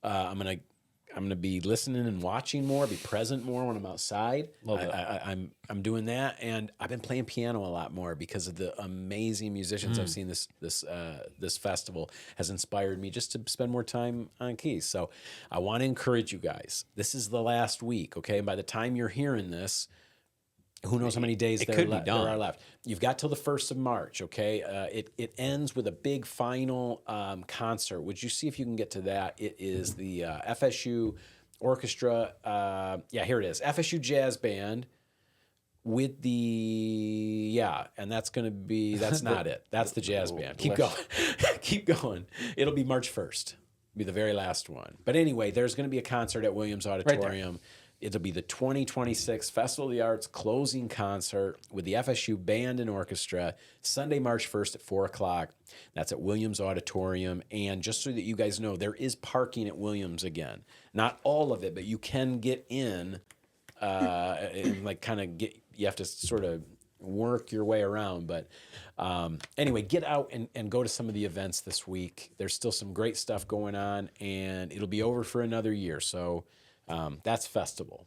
I'm going to be listening and watching more, be present more when I'm outside. Love it. I'm doing that, and I've been playing piano a lot more because of the amazing musicians I've seen. This festival has inspired me just to spend more time on keys. So I want to encourage you guys. This is the last week, okay? By the time you're hearing this, who knows how many days there are left. You've got till the 1st of March, okay? It ends with a big final concert. Would you see if you can get to that? It is the FSU Orchestra. Here it is. FSU Jazz Band with and that's going to be, that's not it. That's the jazz band. Keep going. Keep going. It'll be March 1st. Be the very last one. But anyway, there's going to be a concert at Williams Auditorium. It'll be the 2026 Festival of the Arts closing concert with the FSU Band and Orchestra, Sunday, March 1st at 4 o'clock. That's at Williams Auditorium. And just so that you guys know, there is parking at Williams again. Not all of it, but you can get in and you have to sort of work your way around. But anyway, get out and go to some of the events this week. There's still some great stuff going on, and it'll be over for another year. So that's festival.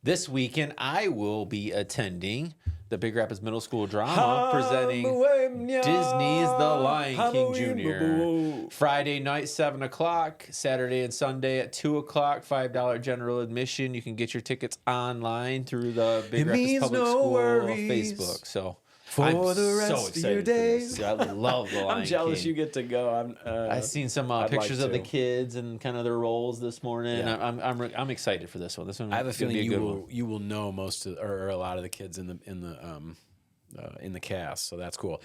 This weekend, I will be attending the Big Rapids Middle School Drama presenting Disney's The Lion King Jr. Friday night, 7 o'clock. Saturday and Sunday at 2 o'clock. $5 general admission. You can get your tickets online through the Big Rapids Public School Facebook. So I'm so excited for this. I love The Lion King. I'm jealous you get to go. I've seen some pictures of the kids and kind of their roles this morning. Yeah. I'm excited for this one. This one, I have a feeling you will know most of, or a lot of the kids in the cast. So that's cool.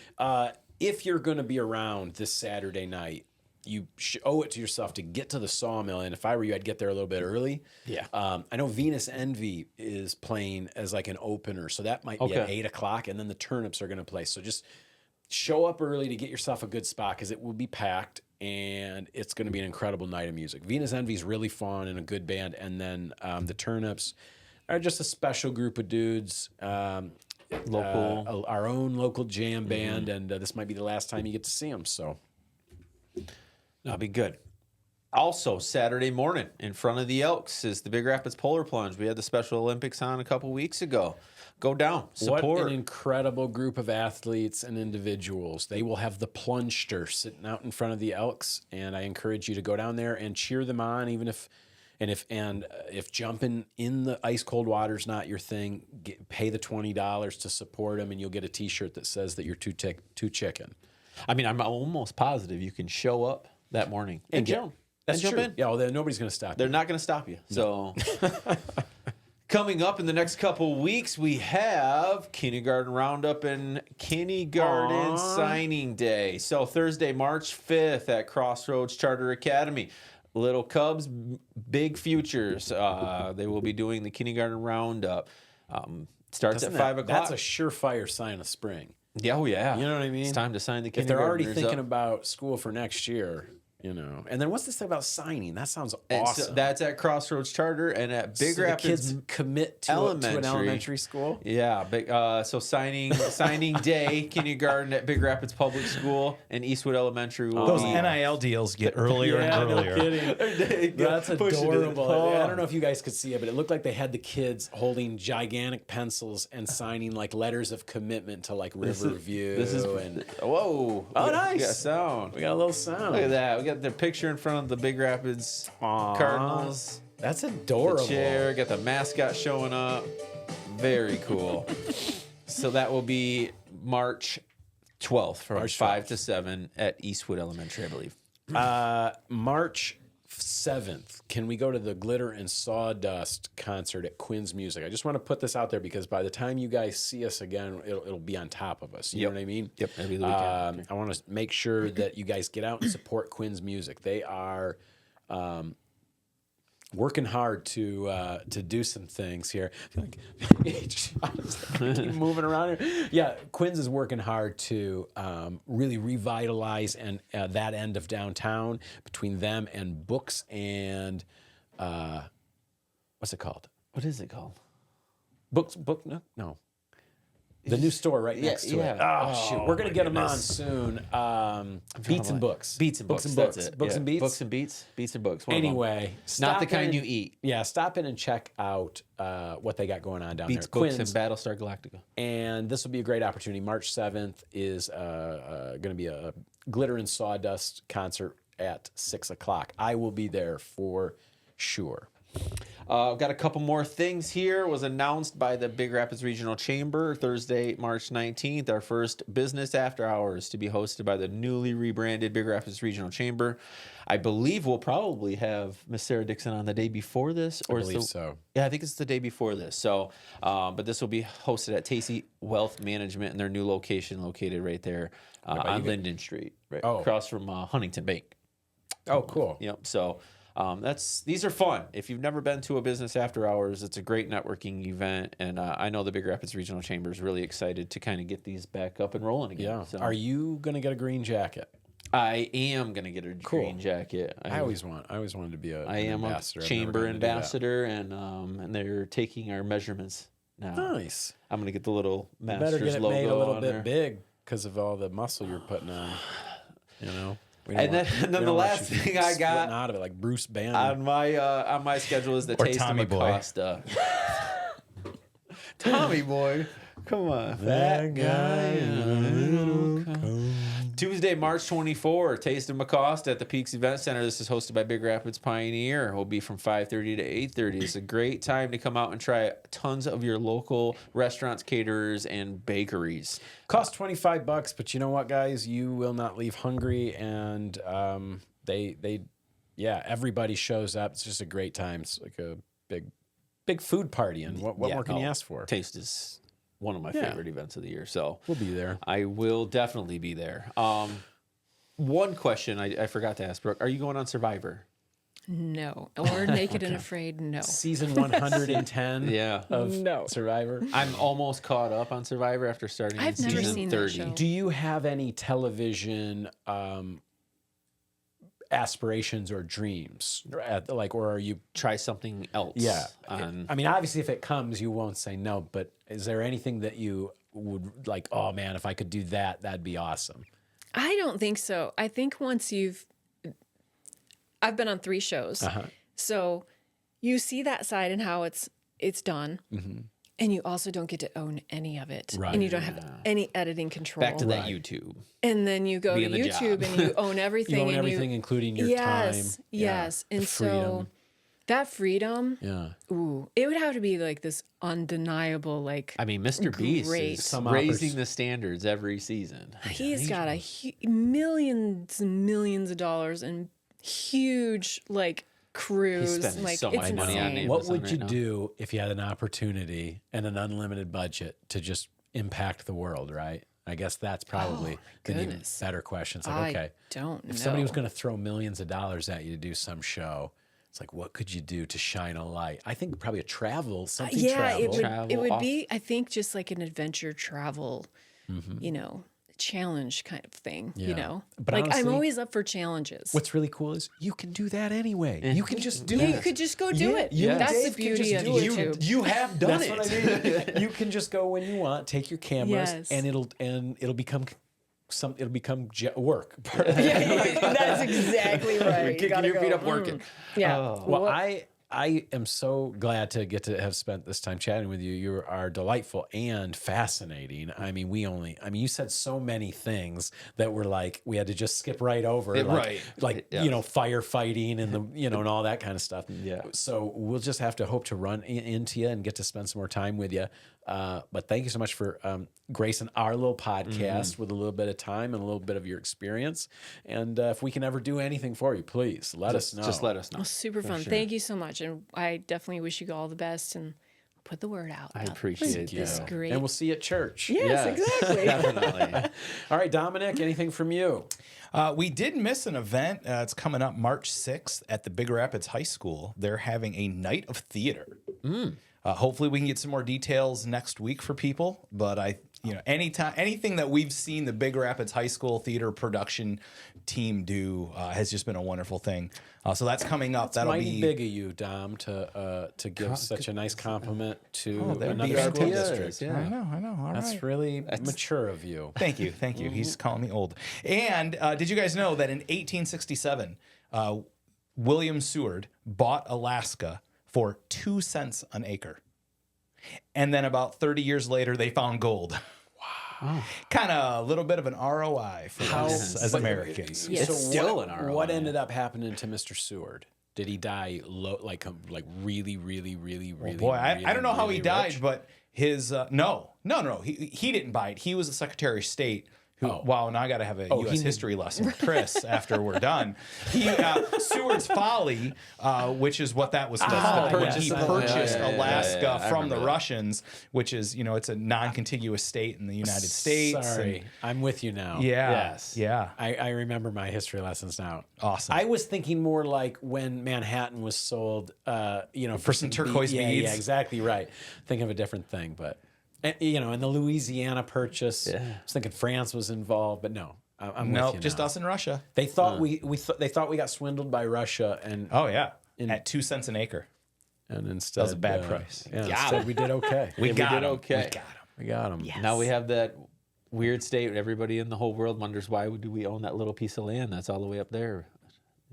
If you're going to be around this Saturday night, you owe it to yourself to get to the Sawmill. And if I were you, I'd get there a little bit early. Yeah. I know Venus Envy is playing as like an opener, so that might be at 8 o'clock, and then the Turnips are going to play. So just show up early to get yourself a good spot because it will be packed, and it's going to be an incredible night of music. Venus Envy is really fun and a good band, and then the Turnips are just a special group of dudes. Our own local jam band, and this might be the last time you get to see them. So. That'll be good. Also, Saturday morning in front of the Elks is the Big Rapids Polar Plunge. We had the Special Olympics on a couple weeks ago. Go down, support. What an incredible group of athletes and individuals. They will have the Plungester sitting out in front of the Elks, and I encourage you to go down there and cheer them on, even if jumping in the ice cold water is not your thing, pay the $20 to support them, and you'll get a T-shirt that says that you're too chicken. I mean, I'm almost positive you can show up that morning and jump. That's true. In. Yeah, well, nobody's going to stop you. They're not going to stop you. No. So coming up in the next couple weeks, we have Kindergarten Roundup and Kindergarten Signing Day. So Thursday, March 5th at Crossroads Charter Academy. Little Cubs, big futures. They will be doing the kindergarten roundup. Starts at 5 o'clock. That's a surefire sign of spring. Yeah, oh yeah. You know what I mean? It's time to sign the If they're already kindergartners thinking up. about school for next year, you know. And then what's this thing about signing? That sounds awesome. So that's at Crossroads Charter and at Big So Rapids. the kids commit to an elementary school. Yeah, big, so signing day, kindergarten at Big Rapids Public School and Eastwood Elementary will Those be. NIL deals get earlier and earlier. No kidding. That's Push it in. adorable. Oh. I don't know if you guys could see it, but it looked like they had the kids holding gigantic pencils and signing like letters of commitment to like Riverview. and whoa! Oh, We nice. got sound. We got a little sound. Look at that. We got the picture in front of the Big Rapids Cardinals. That's The adorable. chair. Got the mascot showing up. Very cool. So that will be March 12th from March 5 to 7 at Eastwood Elementary, I believe. March 7th, can we go to the Glitter and Sawdust concert at Quinn's Music? I just want to put this out there because by the time you guys see us again, it'll be on top of us. You know what I mean? Yep, every the weekend. I want to make sure that you guys get out and support Quinn's Music. They are working hard to do some things here. I feel like keep moving around here. Yeah, Quinn's is working hard to really revitalize and that end of downtown between them and Books and what's it called? What is it called? No. The new store right next to it. Oh, shoot. We're going to get them on soon. Beats and Books. Beats and Books. Books. That's it. Books Yeah. and Beats. Books and Beats. Beats and Books. One of them. Anyway, Not the stop kind in you and- eat. Yeah, stop in and check out what they got going on down Beats, there. Books, Quinn's. and Battlestar Galactica. And this will be a great opportunity. March 7th is going to be a Glitter and Sawdust concert at 6 o'clock. I will be there for sure. I've got a couple more things here. It was announced by the Big Rapids Regional Chamber Thursday, March 19th. Our first business after hours to be hosted by the newly rebranded Big Rapids Regional Chamber. I believe we'll probably have Miss Sarah Dixon on the day before this. I believe so. Yeah, I think it's the day before this. So, but this will be hosted at Tacey Wealth Management in their new location located right there on Linden Street, right across from Huntington Bank. Oh, cool. Yep. So these are fun. If you've never been to a business after hours, it's a great networking event, and I know the Big Rapids Regional Chamber is really excited to kind of get these back up and rolling again. Yeah. So Are you going to get a green jacket? I am gonna get a green jacket. I always wanted to be a I am ambassador. a I've never chamber gotten to do that. ambassador, and they're taking our measurements now. Nice. I'm gonna get the little You Masters better get it logo made a little on bit there. big because of all the muscle you're putting on. You know. We And don't then we the don't want last you thing I got splitting out of it like Bruce Banner. on my schedule is the Or Taste Tommy of Boy. Mecosta. Tommy Boy, come on, that guy in a little coat. Tuesday, March 24, Taste of Mecosta at the Peaks Event Center. This is hosted by Big Rapids Pioneer. It will be from 5:30 to 8:30. It's a great time to come out and try tons of your local restaurants, caterers, and bakeries. Cost $25, but you know what, guys? You will not leave hungry, and everybody shows up. It's just a great time. It's like a big food party, and what more can you ask for? Taste is one of my Yeah. favorite events of the year, so We'll be there. I will definitely be there. One question I forgot to ask, Brooke. Are you going on Survivor? No. Or Naked and Afraid, no. Season 110 Yeah. of No. Survivor. I'm almost caught up on Survivor after starting I've in never season seen that 30. show. Do you have any television aspirations or dreams? Or are you... Try something else. Yeah. On, I mean, obviously, if it comes, you won't say no, but is there anything that you would like, oh, man, if I could do that, that'd be awesome? I don't think so. I think once I've been on 3 shows. So you see that side and how it's done. And you also don't get to own any of it. Right. And you don't have any editing control. back to that YouTube. And then you go to Being the YouTube job. and you own everything. You own and everything, including your yes, time. Yes. Yeah, And the freedom. so that freedom, Yeah. ooh, it would have to be like this undeniable, like, I mean, Mr. Beast Great. is Some raising the standards every season. he's got millions and millions of dollars and huge, like, crews. spending Like, so it's much money on insane. it. What Amazon would you right now. do if you had an opportunity and an unlimited budget to just impact the world, right? I guess that's probably the even goodness. better question. It's like, I okay, don't know. if somebody was going to throw millions of dollars at you to do some show, it's like, what could you do to shine a light? I think probably a travel, something yeah, travel. it would be, I think, just like an adventure travel, you know, challenge kind of thing, you Yeah. know? But like, honestly, I'm always up for challenges. What's really cool is you can do that anyway. You can just do yeah, it. you could just go do it. you and That's Dave the can beauty just of do it. YouTube. You have done That's it. what I mean. You can just go when you want, take your cameras, Yes. and it'll become work. That's exactly right. You're kicking your feet up working. Yeah. Well, I am so glad to get to have spent this time chatting with you. You are delightful and fascinating. I mean, you said so many things that were like we had to just skip right over, like Yeah. you know, firefighting and and all that kind of stuff. Yeah. So we'll just have to hope to run into you and get to spend some more time with you. But thank you so much for gracing our little podcast with a little bit of time and a little bit of your experience. And if we can ever do anything for you, please let us know. Just let us know. Well, super fun. Thank you so much. And I definitely wish you all the best and put the word out. I appreciate this that. great. And we'll see you at church. yes, exactly. Definitely. All right, Dominic, anything from you? We did miss an event. It's coming up March 6th at the Big Rapids High School. They're having a night of theater. Hopefully we can get some more details next week for people. But anything that we've seen the Big Rapids High School theater production team do has just been a wonderful thing. So that's coming up. That'll Mighty be big of you, Dom, to give such a nice compliment to they're another school BRMS, district. yeah. I know. All right. That's really mature of you. Thank you. He's calling me old. And did you guys know that in 1867, William Seward bought Alaska for 2 cents an acre? And then about 30 years later, they found gold. Wow. Kind of a little bit of an ROI for us as Americans. Yes. So Still what, an ROI. what ended up happening to Mr. Seward? Did he die like really, really, really, really? Boy, I really, don't know how really he died, rich? but his no. He didn't buy it. He was the Secretary of State. Who, wow, now I got to have a U.S. history lesson with Chris after we're done. Seward's Folly, which is what that was called, when he purchased Alaska from the Russians, which is, it's a non-contiguous state in the United States. Sorry, I'm with you now. Yeah. Yes. Yeah. I remember my history lessons now. Awesome. I was thinking more like when Manhattan was sold, for some turquoise beads. Yeah, exactly right. Thinking of a different thing, but and the Louisiana purchase. Yeah. I was thinking France was involved, but no, I'm with Nope, you just now. us in Russia. They thought they thought we got swindled by Russia, and Oh, yeah. At 2 cents an acre. and instead That was a bad price. Yeah, instead we did okay. We did got 'em. okay. We got them. Now we have that weird state where everybody in the whole world wonders, why do we own that little piece of land that's all the way up there?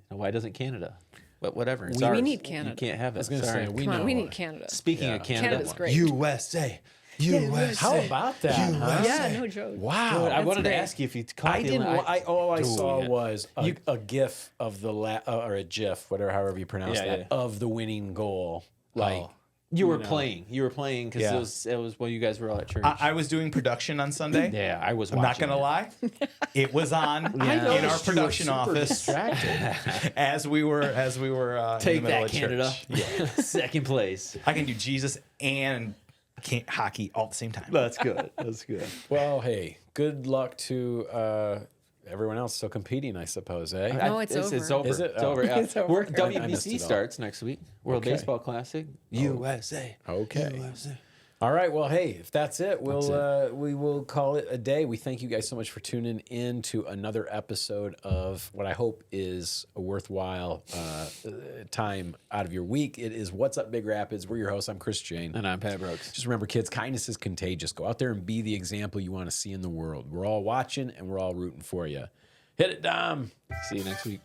Why doesn't Canada? But whatever. It's We ours. need Canada. You can't have it. I was going to Sorry. say we Come know. on, we need Canada. Speaking of Canada, Canada's great. USA. USA. How about that? Huh? Yeah, no joke. Wow. I wanted great. to ask you if you caught I the didn't. All I saw yeah. was a GIF of the or a GIF, however you pronounce Yeah, that, yeah. of the winning goal. Like You were playing. You were playing because Yeah. it was when you guys were all at church. I was doing production on Sunday. yeah, I was. I'm not watching gonna it. lie, it was on in our noticed you were production super office distracted. as we were Take in the middle that, of Canada. church. Yeah. Second place. I can do Jesus and hockey all at the same time. That's good. That's good. Well, hey, good luck to everyone else still competing, I suppose, eh? No, it's It's over. over. Is it? It's Oh. over. Yeah. It's over. WBC I missed it all. starts next week. World Okay. Baseball Classic. USA. Okay. USA. All right. Well, hey, if that's it, we will call it a day. We thank you guys so much for tuning in to another episode of what I hope is a worthwhile time out of your week. It is What's Up Big Rapids. We're your hosts. I'm Chris Jane. And I'm Pat Brooks. Just remember, kids, kindness is contagious. Go out there and be the example you want to see in the world. We're all watching and we're all rooting for you. Hit it, Dom. See you next week.